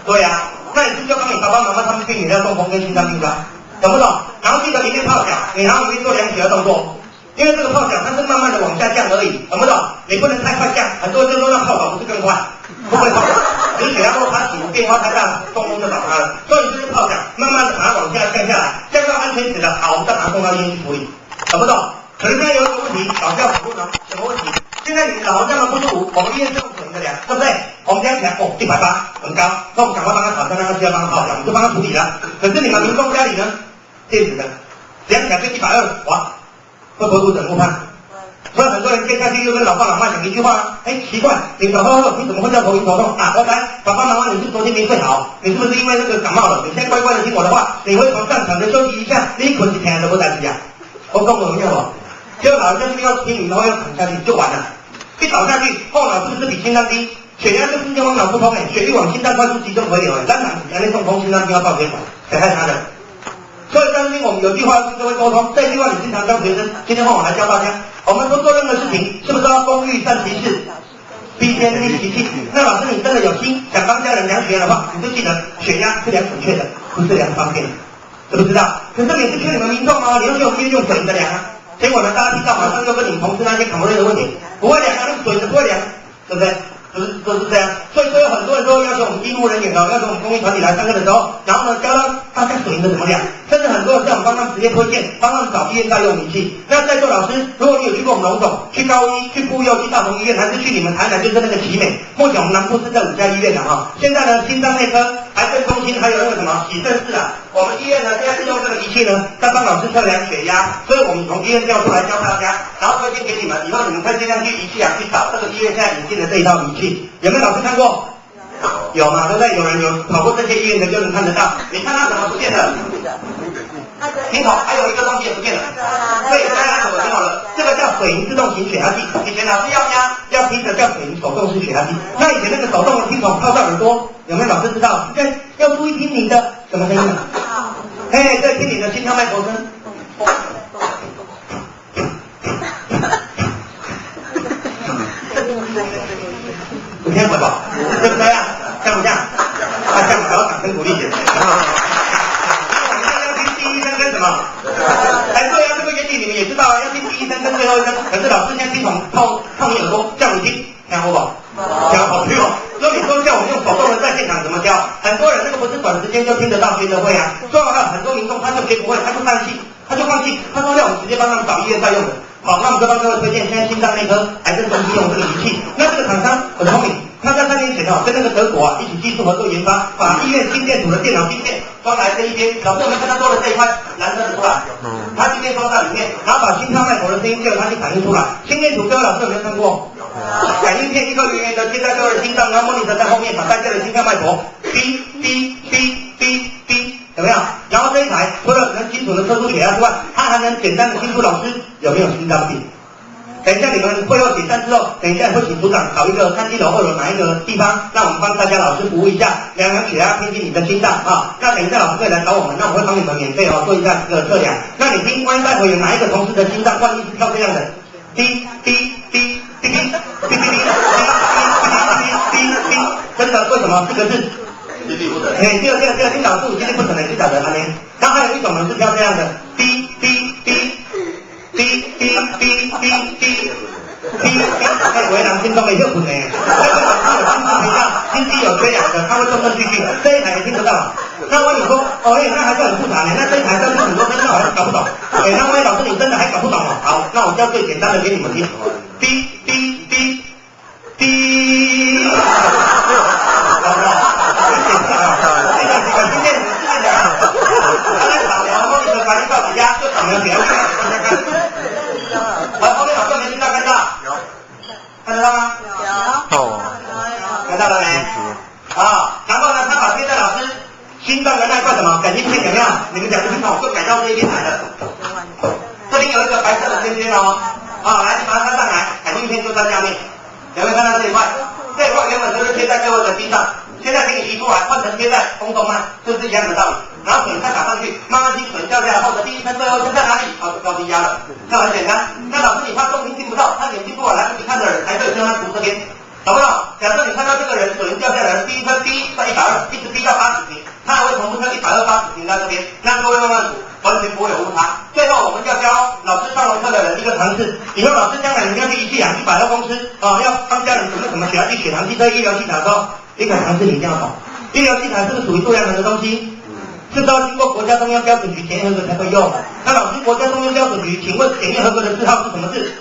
对呀、那你是不是就帮你爸爸妈妈他们避免掉中风跟心脏病吧？懂不懂？然后记得里面泡脚，你然后里面做量血压动作，因为这个泡脚它是慢慢的往下降而已，懂不懂？你不能太快降，很多人就说那泡脚不是更快，不会泡脚，只是血压落差起伏变化太大，中风就倒塌了。所以你就是泡脚，慢慢的把它往下降下来，降到安全值了，好，我们再把它送到医院去处理，懂不懂？可是现在有一个问题，老师要讨论了，什么问题？现在你老人家们不舒服，我们医院是用水的量，对不对？我们量起来180很高，那我们赶快帮他炒，让他需要帮他泡脚，我们就帮他处理了。可是你们民众家里呢，电子的量起来就120，哇，会不会误诊误判？所以很多人接下去又跟老爸老妈讲一句话，哎，奇怪，你怎么会叫头晕头痛啊？我来，爸爸妈妈，你是昨天没睡好，你是不是因为那个感冒了？你现在乖乖的听我的话，你回床上躺着休息一下，你困起天都不在家。我讲怎么样哦？结果老人家这边要听你，然后要躺下去就完了。一倒下去，后脑是不是比心脏低？血压就是往脑不通血液往心脏快速集中回流当然人家中风心脏病要爆血管，才害他的。所以当今我们有句话跟各位沟通，这句话你经常教学生，今天换我来教大家。我们说做任何事情，是不是要工欲善其事，必先利其器？那老师你真的有心想帮家人量血压的话，你就记得血压是量准确的，不是量方便的，知不知道？可是每次劝你们民众哦，你要用医院用水的量啊。结果呢，大家听到马上就跟你们同事那些考虑的问题，不会量啊，那水的不会量，对不对？就是这样。所以说有很多人都要求我们医务人员要求我们公益团体来上课的时候，然后呢教到大家水的怎么量，甚至很多人叫我们帮他们直接推荐，帮他们找医院代用仪器。那在座老师，如果你有去过我们龙总、去高医、去妇幼、去大同医院，还是去你们台南就是那个奇美，目前我们南部是这5家医院的哈。现在呢，心脏内科、癌症中心还有那个什么洗肾室啊，我们医院呢现在是用这个仪器呢，在帮老师测量血压，所以我们从医院调出来教大家，然后推荐给你们，以后你们可以尽量去仪器去找这个医院现在引进的这一套仪器，有没有老师看过？有嘛，对不对？有人有跑过这些医院的就能看得到。你看它怎么不见了？听筒还有一个东西也不见了。对，大家怎么听好了？这个叫水银自动型血压计。以前老师要听的叫水银手动式血压计。那以前那个手动的听筒靠在耳朵，有没有老师知道？对，要注意听你的什么声音呢？哎，对，听你的心跳脉搏声。5天回报，对不对啊？像不像？像不要掌声鼓励点。我们现在要听第一声跟什么？哎，对啊，这个原理你们也知道啊，要听第一声跟最后一声。可是老师现在听筒靠你耳朵，叫你听，听好不好？听好听哦。所以你说叫我们用手动的在现场怎么教？很多人那个不是短时间就听得到学得会啊。所以还有很多民众他就学不会，他就放弃，他说要我们直接帮他们找医院在用的。好，那我们就帮各位推荐，现在心脏内科、癌症中心用这个仪器。那这个厂商很聪明，他在3年前跟那个德国一起技术合作研发，把医院心电图的电脑芯片装来这一边，老师有没有看到多了这一块蓝色的出来？他芯片装在里面，然后把心跳脉搏的声音借由它去反映出来。心电图各位老师有没有看过？感应片一个圆圆的贴在各位的心脏，然后 monitor 在后面把大家的心跳脉搏滴滴滴滴滴，有没有？然后这一台除了能清楚的测出血压之外，它还能简单的清楚老师有没有心脏病。等一下你们会后解散之后，等一下会请组长找一个3楼2楼哪一个地方，让我们帮大家老师服务一下，量血压贴近你的心脏啊。那等一下老师会来找我们，那我会帮你们免费做一下这个测量。那你听，万一待会有哪一个同事的心脏万一是跳这样的，滴滴滴滴滴滴滴滴滴滴滴滴，真的为什么？这个是激励不等。这个听导数激励不等的是假的啊呢。然后还有一种呢是跳这样的，滴滴滴。滴滴滴滴滴滴，为人心中的热困呢。那个老师有心脏陪葬，心肌有缺氧的，他会断断续续的，这一台也听得到。那万一说，那还是很复杂呢，那这一台要是很多分，那我还是搞不懂。那万一老师你真的还搞不懂哦，好，那我教最简单的给你们听，滴滴滴滴，好不好？很简单啊，这个几个芯片是这样的，他在扫描后面的反应到底下就扫描表面。后面老师没听到看到？有，看得到吗？有。哦。看到了没？然后呢，他把贴在老师心脏的那块什么感应片有没有？你们讲不清楚，就改到这一边来了。这边有一个白色的圈圈哦，来把它插上来，感应片就在下面。有没有看到这一块？这一块原本都是贴在各位的心脏，现在给你移出来，换成贴在空中啊，就是一样的道理。然后水再打上去，慢慢听水掉下来后的第一声最后声在哪里？就高低压了，这很简单。那老师你怕重听听不到，他眼睛不好来不及看的人，还可以跟他读这边，懂不懂？假设你看到这个人水掉下来，第一声滴到120，一直滴到80停，他还会重复跳120、80停在这边，让各位慢慢读，完全不会有误差。最后我们要教老师上完课的人一个常识，以后老师将来你要去仪器养100多公司要帮家人准备什么血压计、血糖计、这医疗器材的时候，一个常识你一定要懂。医疗器材是不是属于度量衡的东西？是都要经过国家中央标准局检验合格才会用。那老师，国家中央标准局，请问检验合格的字号是什么字？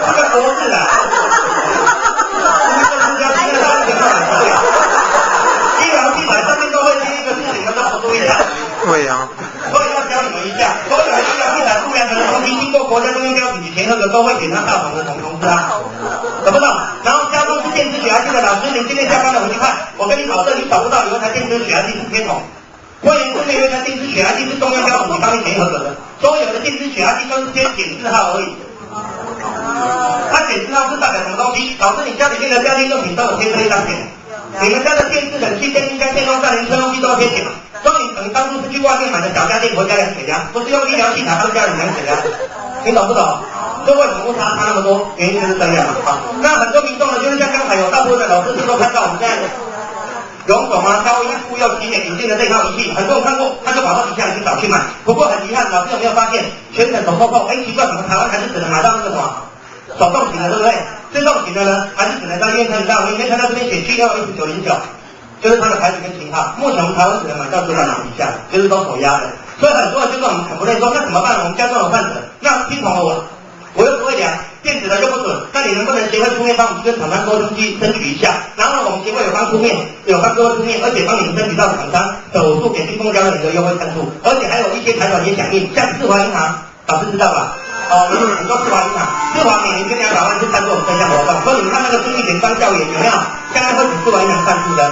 这个国字啊。医疗器材上面都会贴一个字，你们都不注意的。对呀。所以要教你们一下，所有的医疗器材度量衡的东西，经过国家中央标准局检验合格，都会给他大同的同字啊。懂不懂？然后加工是电子血压计的老师，你今天下班了回去看，我跟你保证，你找不到有一台电子血压计是贴筒。关于这边有一台电子血压计是中央标准局上面检验合格的，所有的电子血压计都是贴检字号而已。它检字号是代表什么东西？老师，你家里面的家电用品都有贴这一张检，你们家的电视、冷气、电冰箱、电风扇、连吹风机都要贴检。所以你当初是去外面买的小家电回家量血压，不是用医疗器材帮家人量血压，你懂不懂？这为什么误差那么多？原因就是这样那很多民众呢，就是像刚才有大部分的老师都看到我们现在荣总高一妇幼体检引进的这套仪器，很多人看过，他就跑到底下去找去买。不过很遗憾，老师有没有发现全省手扣扣？奇怪，怎么台湾还是只能买到那个什么手动型的，对不对？自动型的呢，还是只能在医院看得到。你没看到这边写7611909，就是它的牌子跟型号。目前我们台湾只能买到900码以下，就是都手压的。所以很多人就跟我们很不累说，那怎么办？我们家中有患者，那听从了我又不会量，电子的又不准，那你能不能协会出面帮我们跟厂商沟通去争取一下？然后呢，我们协会有帮出面，有帮各位出面，而且帮你们争取到厂商手术给提供交的优惠参数，而且还有一些财团也响应，像世华银行，老师知道吧？我们很多世华银行，世华每年跟200万去赞助我们这项活动，所以你们看那个孙玉典当教员有没有？将来会请世华银行赞助的。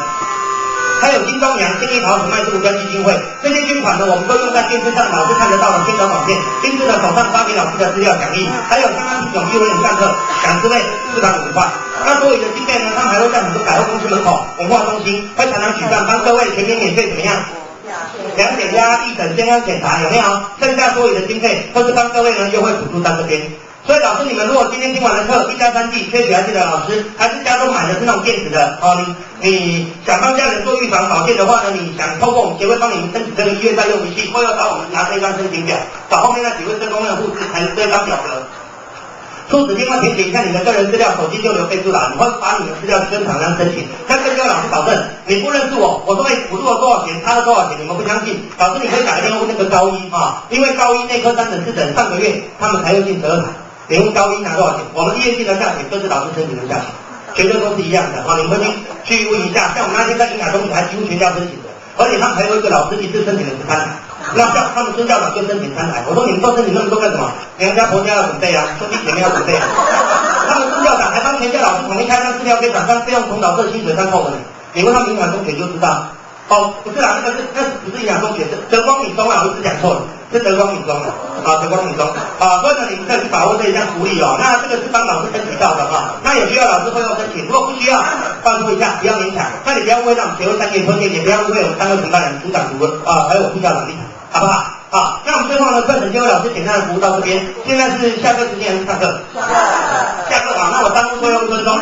还有金钟阳、新力桃、什麦是5家基金会，这些捐款呢，我们都用在电视上老师看得到的宣传广片，因此呢，手上发给老师的资料讲义，还有刚刚体种幼儿园上课讲师费450块。那多余的经费呢，他们还会在很多百货公司门口、文化中心会常常举办，帮各位全民免费怎么样？量血压、一诊健康检查有没有？剩下多余的经费都是帮各位呢优惠补助到这边。所以老师，你们如果今天听完了课，1+3G 缺血压计的老师，还是家中买的是那种电子的你想帮家人做预防保健的话呢，你想透过我们协会帮你们申请这个医院在用仪器，或要找我们拿这张申请表，找后面那几位社工的护士才能这张表格。初始电话填写一下你的个人资料，手机就留备注栏，你会把你的资料跟厂商申请。像这个各位老师保证，你不认识我，我说补助了多少钱，差了多少钱，你们不相信。老师你可以打个电话问那个高一啊，因为高一内科3等4等上个月他们才又进12台，你问高一拿多少钱？我们医院进的价钱就是老师申请的价钱，绝对都是一样的啊！你们去问一下，像我们那天在营养中心还几乎全校申请的，而且他们还有一个老师一次申请了13台。那像他们孙校长就申请3台，我说你们都申请那么多干什么？娘家婆家要准备啊，兄弟姐妹要准备啊。他们孙校长还帮全校老师统一开张资料给厂商，费用从老师薪水上扣的呢。你问他们营养中学就知道。哦，不是啦，那不是营养中学，是德光女中啊，我一直讲错了，是德光女中啊，德光女中啊，所以呢，你们可以去把握这一项福利哦。那这个是帮老师申请到的啊，那有需要老师会用申请，如果不需要，告诉一下，不要勉强。那你不要误会让我们协会3年推荐，也不要误会我们3个承办人组长还有副校长立场，好不好？好，那我们最后呢，课程就为老师简单的服务到这边。现在是下课时间还是上课？下课啊，那我耽误最后1分钟，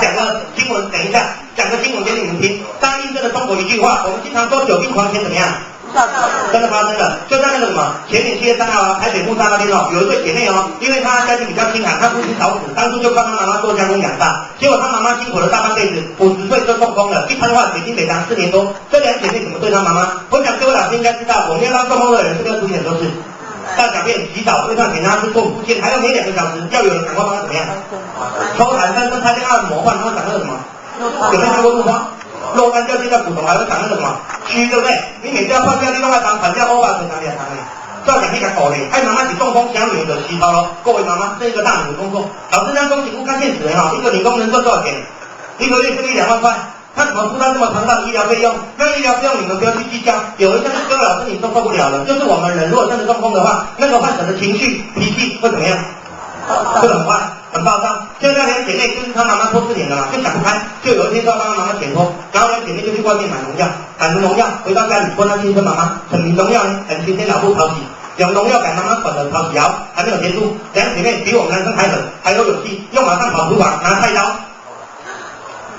讲个经文，等一下讲个经文给你们听。当印证了中国一句话，我们经常说久病床前怎么样？真的发生了，就在那个什么前年7月3号啊，台北木栅那边哦，有一对姐妹哦，因为她家境比较清寒，她夫妻早死，当初就靠她妈妈做加工养大，结果她妈妈辛苦了大半辈子，50岁就中风了，一瘫痪，北京北堂4年多。这2姐妹怎么对她妈妈？我想各位老师应该知道，我们要让中风的人这个出现都是大小便、洗澡、喂饭给她吃、做复健，还要每2个小时要有人赶快帮她怎么样？抽痰、翻身、拍电按摩、换，然后长那个什么？有没有看过路方？肉干掉进在骨头，还会长那个什么蛆，对不对？你每次要换掉另外当反掉欧巴才长点长嘞，照讲那个狗嘞，妈妈是中风想女的洗头咯，各位妈妈这一个大女的工作，老师让恭喜不看现实人哈，一个女工能赚多少钱？1个月2万块，他怎么负担这么庞大的医疗费用？那医疗费用你们不要去计较，有一项是各位老师你都受不了了，就是我们人如果真的中风的话，那个患者的情绪脾气会怎么样？会很坏。很暴躁，就那2姐妹就是她妈妈拖4年了嘛，就想不开，就有一天说帮她妈妈解脱，然后2姐妹就去外面买农药，买了农药回到家里问她先生妈妈，什么农药呢？很先天脑部淘洗，用农药改妈妈管的淘洗药，还没有结束，2姐妹比我们男生还狠，还有勇气，又马上跑厨房拿菜刀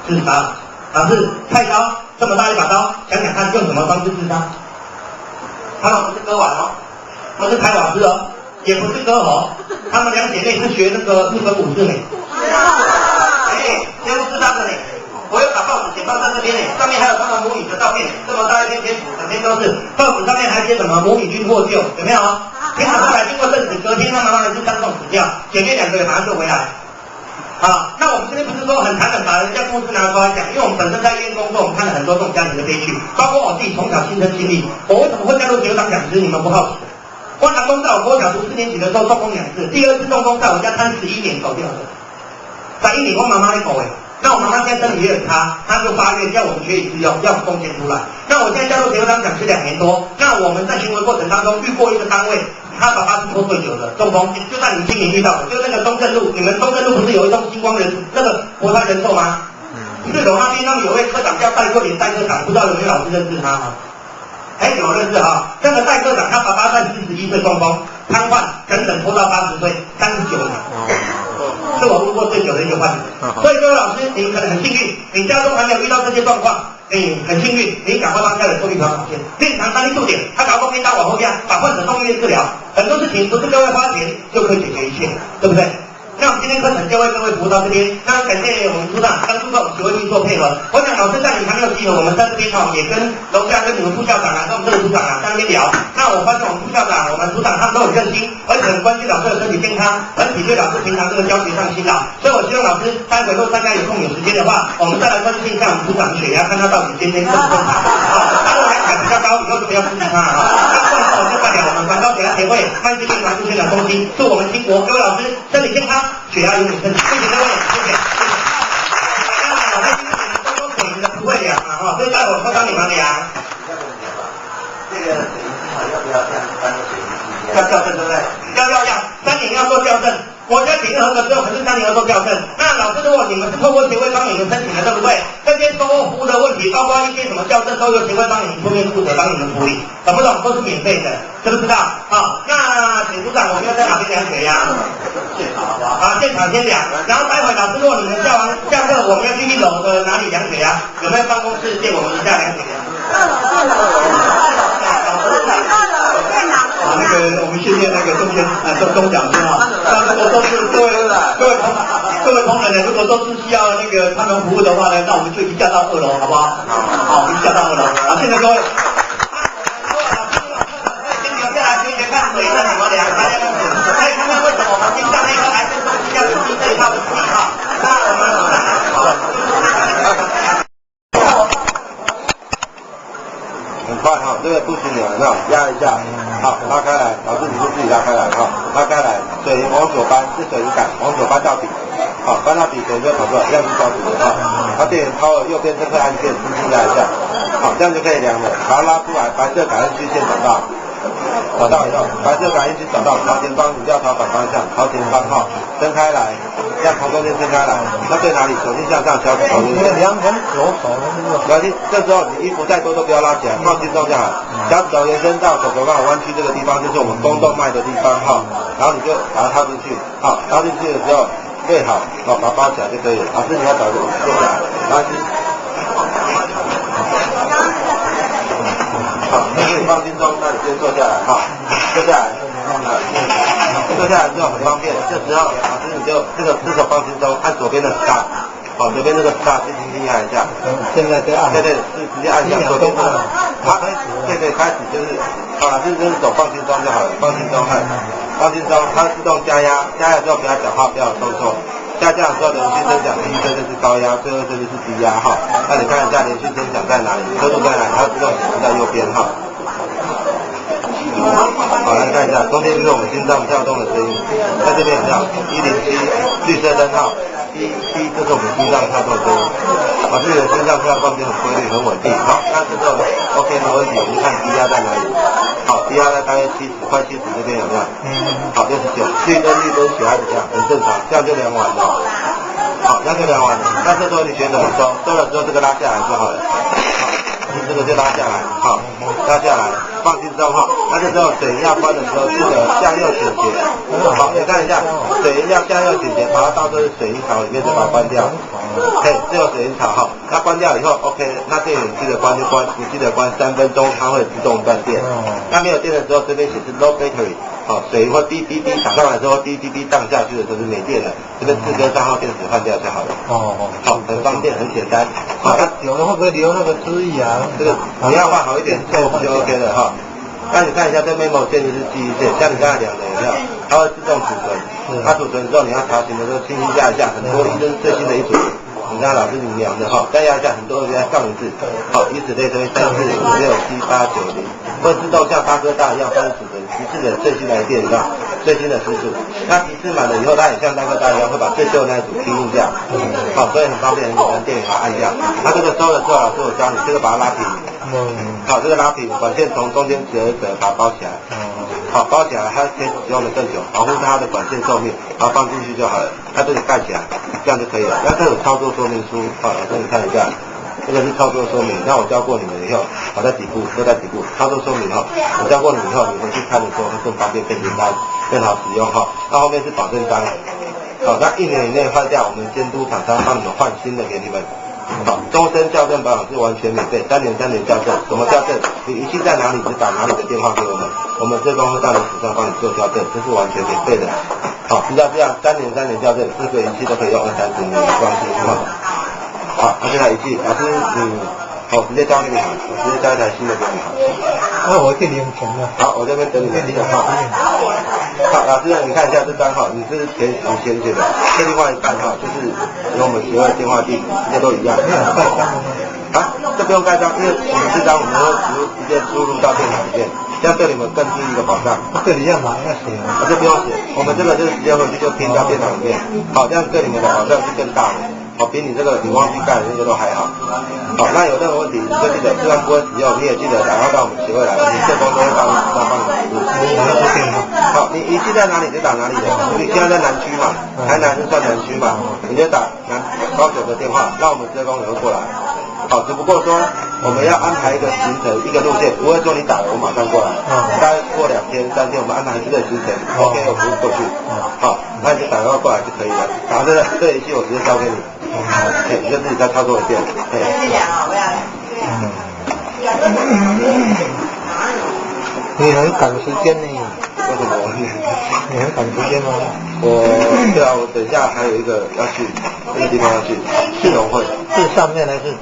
自杀。老师，菜刀这么大一把刀，想想看用什么方式自杀？他们不是割腕哦，不是开瓦斯哦。也不是割喉，她们2姐妹是学那个日本武士呢。学不是他的呢。我有把报纸剪报在这边呢，上面还有他们母女的照片，这么大一篇篇幅，整篇都是。报纸上面还写什么母女军获救，有没有？天哪，后来经过证实，隔天她妈妈还是伤重死掉，姐妹2个也马上就回来。好，那我们这边不是说很残忍把人家故事拿出来讲，因为我们本身在医院工作，我们看了很多这种家庭的悲剧，包括我自己从小亲身经历。我为什么会加入学当讲师？你们不好奇？我阿公在我国小读4年级的时候中风2次，第2次中风在我家瘫11年走掉的。在1年我妈妈的狗哎，那我妈妈现在身体也很差，她就发愿要我们学以致用，要我们贡献出来。那我现在加入学当讲师2年多，那我们在行为过程当中遇过一个单位，他爸爸是脱水酒的中风，就在你们今年遇到的，就那个中正路，你们中正路不是有一栋星光人那个国泰人寿吗？4楼那边他们有位科长叫戴桂林戴科长，不知道有没有老师认识他吗？有认识哈，那个戴科长他爸爸在41岁中风瘫痪，整整拖到80岁，39年，是我路过最久的一个患者。所以各位老师，你可能很幸运，你家中还没有遇到这些状况，你很幸运，你赶快帮家人做一条好线，练长3力速点，他搞后面搭往后边，把患者送医院治疗，很多事情不是各位花钱就可以解决一切，对不对？那我们今天课程就为各位服务到这边，那感谢我们组长跟助手协会去做配合。我想老师在你还没有集合，我们在这边也跟楼下跟你们副校长跟我们这个组长在那边聊。那我发现我们副校长、我们组长他们都很热心，而且很关心老师的身体健康，很体恤老师平常这个教学上辛劳。所以我希望老师待会如果大家有空有时间的话，我们再来关心一下我们组长的血压，看他到底今天正不正常他如果量比较高，以后就不要刺激他那就代表我们环高血压协会慢性病防治宣传中心，祝我们新国各位老师身体健康，血压永远正常。谢谢各位，谢谢。那我在今天只能多多水的不会量啊，所以待会我帮你们量。这个水医师要不要像3个水医师一样？要校正对不对？要，3年要做校正。国家体育合格之后，可是3年要做校正。那老师，如果你们是透过协会帮你们申请的，对不对？这些售后服务的问题，包括一些什么校正，都由协会帮你们出面负责，帮你们处理，懂不懂？都是免费的，知不知道？好，那请组长，我们要在哪边量血压？现场先量，然后待会老师，如果你们下课，我们要去1楼的哪里量血压？有没有办公室借我们一下量血压？2楼电脑。那个我们谢谢那个钟讲师啊。如果都是各位同仁呢，如果都是需要那个他们服务的话呢，那我们就移驾到2楼，好不好？好，移驾到2楼。好，现在各位，先留下来学学看水是怎么量，大家可以看看为什么我们进站那个还是要注意这一套的注意哈。那我们很快哈，这个不行有没有？压一下，好，拉开来，老师你就自己拉开来哈，拉开来，水泥往左搬，是水泥杆，往左搬到底，好，搬到底水就跑出来，这样是烧水的哈。它电源超了，右边这颗按键轻轻压一下，好，这样就可以量了，把它拉出来，白色感应区线找到以后，白色感应区找到朝前方，你就要朝反方向，朝前方哈，伸开来，这样从中间伸开来，那对哪里？手心向上，小指头进去。两根左手的那个。不要紧，这时候你衣服再多都不要拉起来，放轻松就好。小指头延伸到手肘刚好弯曲这个地方，就是我们肱动脉的地方哈。然后你就把它套进去，好，套进去的时候对好，好把它包起来就可以了。老师你要找个坐下来，拉筋。好，那可以放轻松，那你先坐下来哈，坐下来。坐下来之后很方便，这时候老师你就这手放轻松，按左边的 start， 好，左边这个 start 就轻轻压一下。现在在按。对，是直接按下左边这个。好，对，开始就是，好了，就是手放轻松就好了，放轻松看，放轻松，它自动加压，加压之后不要讲话，不要动作。下降的时候连续增长，第一声就是高压，最后一声就是低压哈。那你看一下连续增长在哪里，刻度在哪里，它自动显示在右边哈。好，来看一下，中间就是我们心脏跳动的声音，在这边有没有？107，绿色灯号，1，这是我们心脏跳动的声音。好，这里的心脏跳动就很规律、很稳定。好，那这个 OK 没问题，我们看低压在哪里？好，低压在大约70，快70这边有没有？好，69，绿灯血压怎样？很正常，这样就量完了。好，这样就量完了。那这时候你学怎么收？收了之后这个拉下来就好了。好，这个就拉下来，好，拉下来。放轻松哈，那这时候水要关的时候，记得向右倾斜。好，你看一下，水要向右倾斜，把它到这个水银槽里面再把它关掉。嘿，这个水银槽哈，它关掉以后 ，OK， 那电源记得关就关，你记得关3分钟，它会自动断电。那没有电的时候，这边显示 low battery， 好，水会滴滴滴打上来之后，滴滴滴荡下去的时候是没电了，这边4根3号电池换掉就好了。好，很方便，很简单。好，有的会不会留那个汁液啊？这个你要换好一点，就 OK 了哈。那你看一下这 memo 线就是记忆线，像你刚才量的有没有？它会自动储存，它储存之后你要查询的时候轻轻压一下，很多医生最新的一组，你看老师你量的哈，再压一下很多人家上一次，好，以此类推，3、4、5、6、7、8、9、10，会自动像大哥大一样开始储存提示的最新来电上最新的时数。那提示满了以后，它也像大哥大一样会把最旧的那一组拼印掉，好，所以很方便，很简单，电源把它按一下。它这个收了之后，老师我教你这个把它拉平。好，这个拉平，管线从中间折一折，把它包起来。好，包起来，它可以使用的更久，保护它的管线寿命，然后放进去就好了。它这里盖起来，这样就可以了。那这有操作说明书，好，老师你看一下，这个是操作说明。那我教过你们以后，好，在底部，都在底部，操作说明哈。我教过你们以后，你回去看的时候会更方便、更简单、更好使用哈。那后面是保证章，好，那1年以内坏掉，我们监督厂商帮你们换新的给你们。好，终身校正保养是完全免费，3年校正。怎么校正？你仪器在哪里，只打哪里的电话给我们，我们社工会到你手上帮你做校正，这是完全免费的。好，知道这样3年校正，这个仪器都可以用20-30年，没关系哈。好，那这台仪器，老师好，直接交给你好，我直接交一台新的给你好。那我这里用钱了。好，我这边等你们一下哈。好，老师你看一下这张哈，你是填你填写的，这另外一半哈，就是跟我们学会电话地址，这都一样。啊，这不用盖章，因为我们这张我们会直接输入到电脑里面，这样对你们更注意的保障。这里要哪要写啊？这不用写，我们这个就是直接回去就拼到电脑里面。好，这样对你们的保障是更大的。好，比你这个你忘记盖的那个都还好。好，那有任何问题，你就记得，虽然不会使用，你也记得打电话到我们协会来，我们社工都会帮你服务。好，你仪器在哪里就打哪里的。你现在在南区嘛，台南是算南区嘛，你就打高雄的电话，让我们社工也会过来。好，只不过说我们要安排一个行程，一个路线，不会说你打了我马上过来。大概过2天3天，我们安排一个行程 ，OK， 我服务过去。好，那你就打电话过来就可以了。然后这仪器我直接交给你。你就自己再操作一遍。你很赶时间呢。为什么？你很赶时间吗？对啊，我等一下还有一个要去那个地方要去市农会，是上面还是？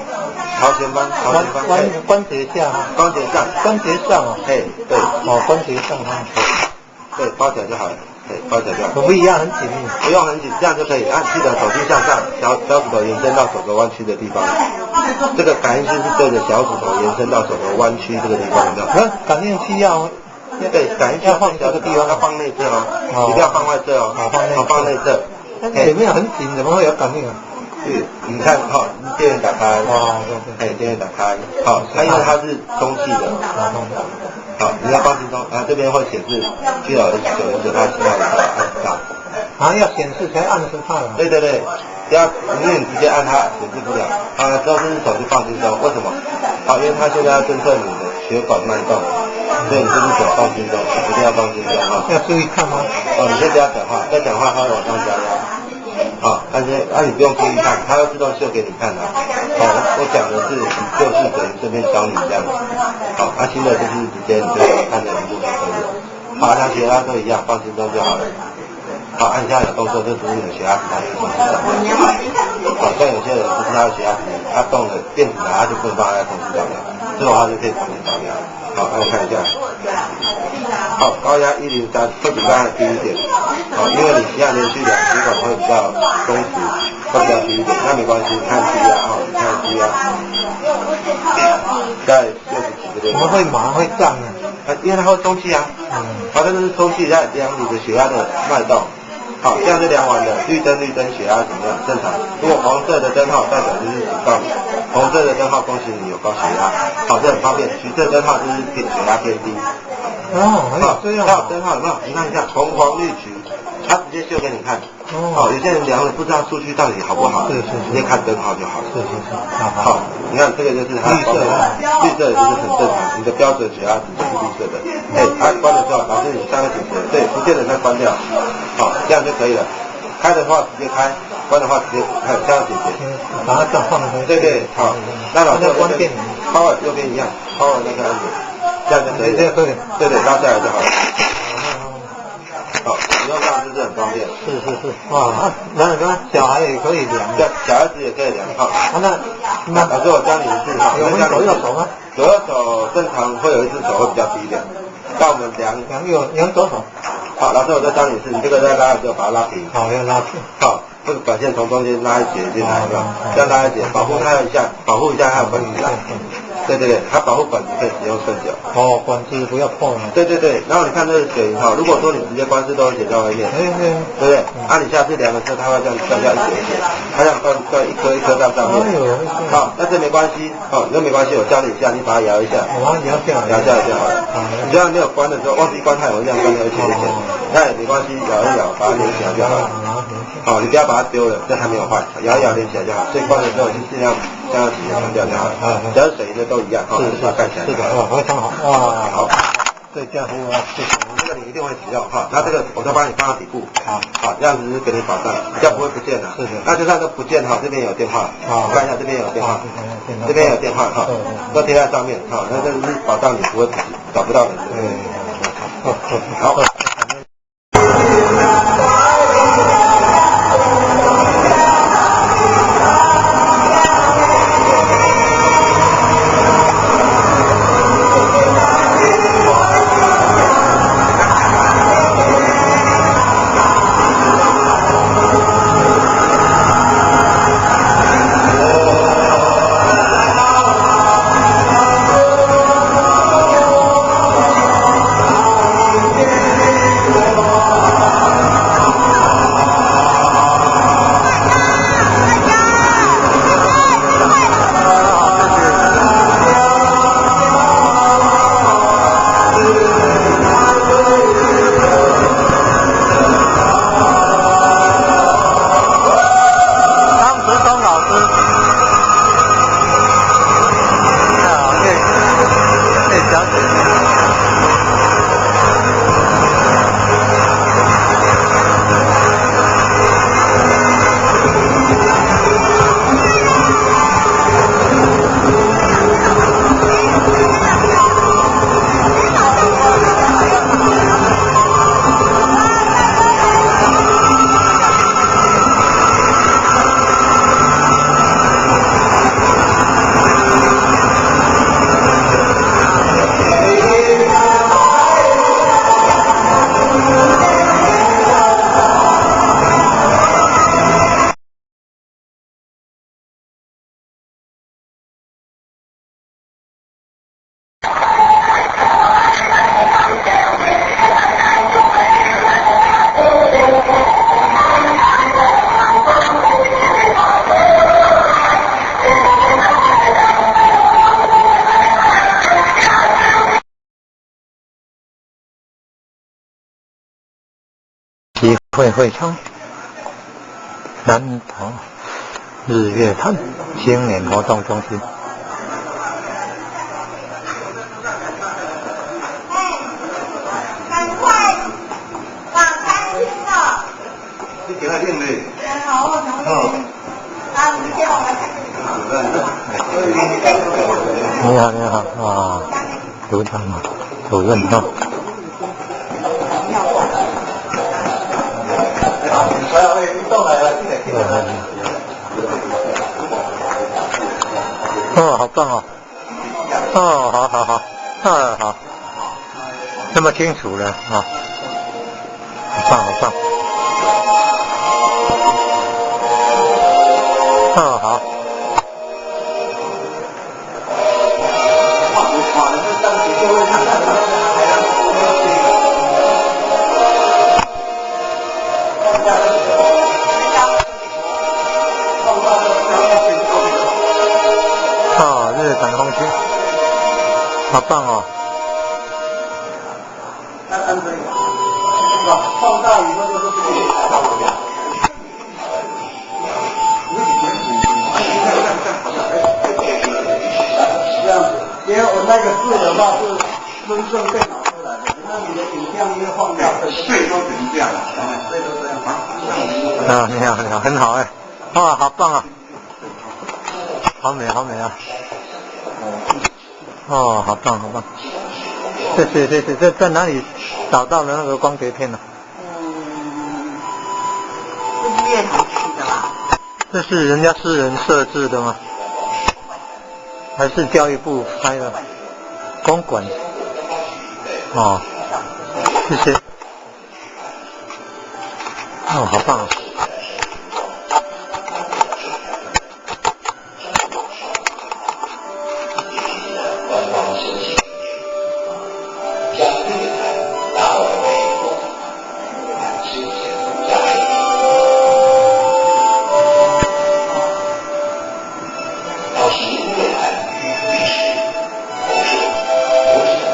朝前班，关节下吗？关节上，关节上哦。哎，对，哦，关节上哈。对，包起来就好了，对，包起来就好了。不一样，很紧密。不用很紧，这样就可以。记得手心向上，脚趾头延伸到手肘弯曲的地方。这个感应器是对着脚趾头延伸到手肘弯曲这个地方，有没有？感应器要。对，感应器要放这个地方，要放内侧哦，一定要放外侧哦。放内侧。那里面很紧，怎么会有感应啊？你看哈，电源打开，电源打开，好，它因为它是中气的，好，你要放心中，这边会显示QRS909它10号的按上，要显示才按10号。对，不要，因为你直接按它显示不了，之后这只手就放心中，为什么？好，因为它现在要侦测你的血管脉动，所以你这只手放心中，一定要放心中哈。要注意看吗？你先不要讲话，再讲话它会往上加压。好，但是你不用注意看，它会自动秀给你看的。好，我讲的是就是等于顺便教你这样。好，新的就是直接你就看着荧幕就可以了。好，它血压都一样，放心中就好了。好，按下有动作，这只是你的血压值，它就同时扫描。好，像有些人不知道血压值，他动了电子它就不能帮他同时扫描，这种话就可以同时扫描。好，让我看一下。好，高压103，会比刚才低一点。好，因为你现在连续2血管会比较松弛，会比较低一点，那没关系，看低压哈，你看低压，在60几这边。怎么会麻会胀呢？因为它会充气啊。好，这个是充气在量你的血压的脉动。好，这样就量完了，绿灯血压怎么样？正常。如果黄色的灯号代表就是警告你，红色的灯号恭喜你有高血压。好，这很方便。橘色灯号就是血压偏低。哦，还有这样。还有灯号有没有？你看一下，红黄绿橘，它直接秀给你看。好，有些人量了不知道数据到底好不好，直接看灯号就好了。是。好，你看这个就是它绿色的，绿色的就是很正常，你的标准血压值就是绿色的。它关的时候，老师你3个警示，对，不见得再关掉。好，这样就可以了。开的话直接开，关的话直接开，3个警示。把它转换成。对，好，那老师关电，Power 右边一样，Power 那个按钮，这样就可以了。对，拉下来就好了。好，使用上就是很方便。是，哇，那小孩也可以量。对，小孩子也可以量。好，那老师我教你一次哈。有分左右手吗？左右手正常会有一只手会比较低一点，但我们量左手。好，老师我再教你一次，你这个再拉的时候把它拉平。好，要拉平。好，这个管线从中间拉一截进来，这样拉一截，保护它一下，保护一下它的管子。对，它保护管子可以使用顺脚。哦，管子不要碰啊。对，然后你看这个水哈，如果说你直接关是都会写在外面，对不对？你下次量的时候，它会这样掉下一节，它这样断一颗一颗到上面。好，那这没关系，那没关系，我教你一下，你把它摇一下，摇下来就好了。你这样没有关的时候，忘记关它，有这样关掉一些，那也没关系，摇一摇，把它连起来就好了。好，你不要把它丢了，这还没有坏，摇一摇连起来就好。所以关的时候就尽量将它直接关掉就好了。只要是水的都一样，把它盖起来。是的，非常好。哇，好，这家伙啊，这个你一定会使用哈。那这个我都帮你放到底部，好，这样子是给你保障，比较不会不见了。是的。那就算都不见哈，这边有电话，看一下这边有电话，这边有电话哈，都贴在上面哈，那这是保障你不会找不到人。好。会昌南投日月潭青年活动中心。赶快往餐厅了。你给他练嘞。好，我想问你。啊，你先往来看。你好，你好啊，组长嘛，主任哈。哦，好棒哦！哦，好好好，好，那么清楚了啊，好棒好棒。哦，好。哦，日产空气，好棒哦！放大以后就是这个采到了。这样子，因为我那个字的话是真正电脑出来的，那你的影像因为放大，税都成这样了，税都这样啊。你好，很好哎，哇，好棒啊！好美啊！哦，好棒！谢谢，这在哪里找到的那个光碟片呢？是医院才去的吧？这是人家私人设置的吗？还是教育部开的？公馆。哦，谢谢。哦，好棒啊！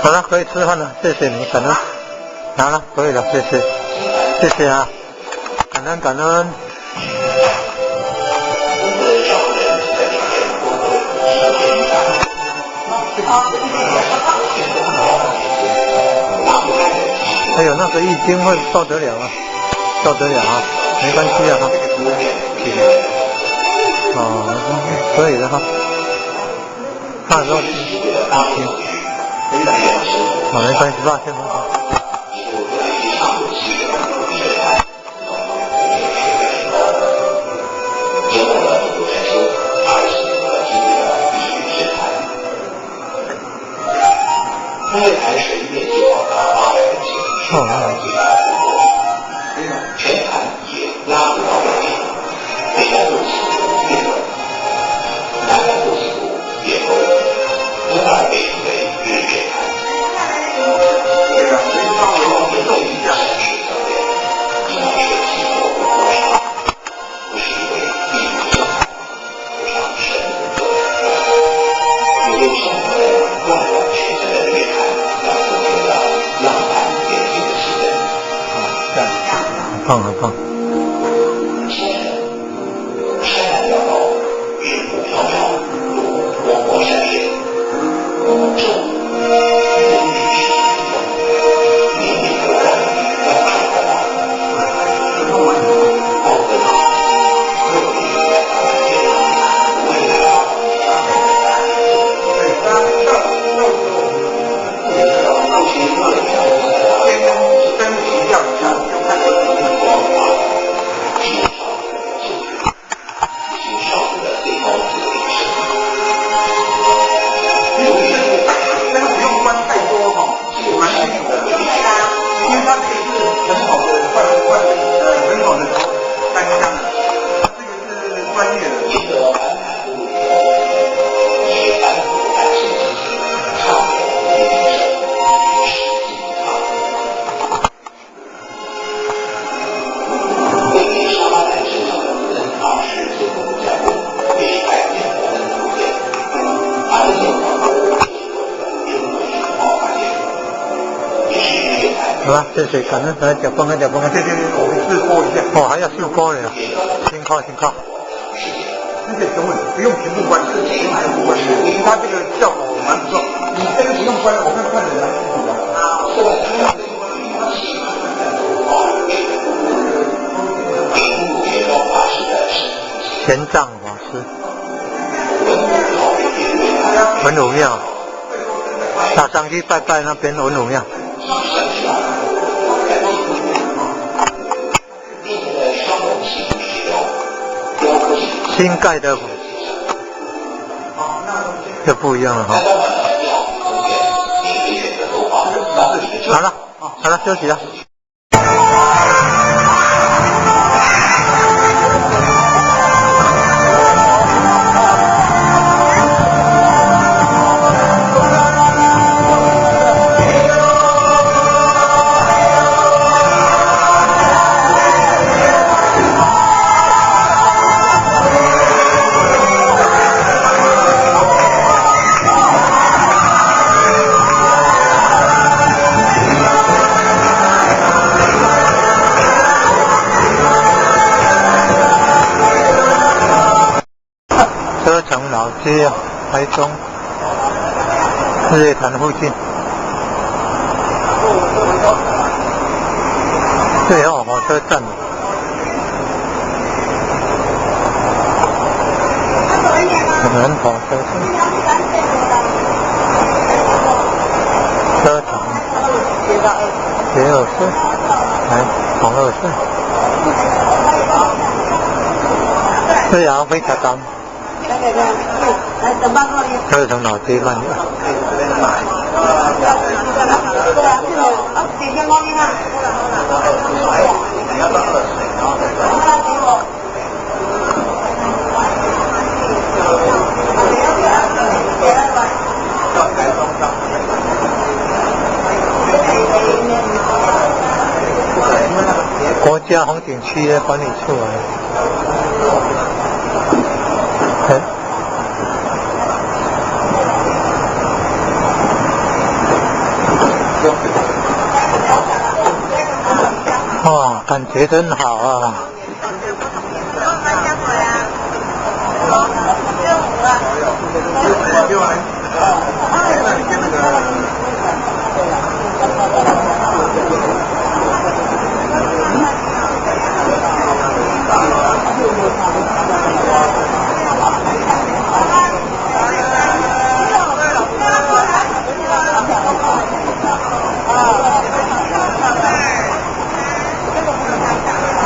好了，可以吃饭了，谢谢你，感恩。好了，可以了，谢谢啊，感恩。哎呦，那个一斤会受得了啊，没关系啊哈。哦，可以的哈。看肉行。好，没关系，抱歉。因为台水面积广达800公顷，最大的湖泊，全盘也拉不到北面，北岸路西部越陡，南岸路西部越陡，东岸被称为日月潭。这个水上流流动一下，山水相连，山水气候不多少，不是因为地理生态，不上神人作的，也就生活在万万群山的日月潭。浪漫年轻的诗人好吧，谢谢，感恩来脚崩啊，脚崩啊，对，我们试播一下。哦，还要试播呢，辛苦辛苦。这个等会不用全部关，不用全部关，因为它这个效果蛮不错。你这个不用关，我看看着蛮清楚的。玄奘法师，文武庙，大上去拜拜那边文武庙。新盖的就不一样了哈。好了，休息了。车城老街，台中日月潭附近。最后火车站。南投车站。车城。捷二线，来同二线。这也非常高。车城老街慢点。国家风景区的管理处啊。哇，感觉真好啊！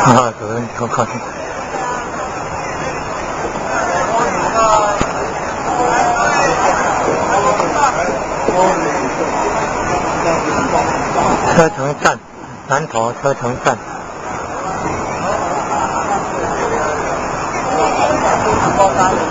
啊，主任好高兴。车城站，南投车城站。高山。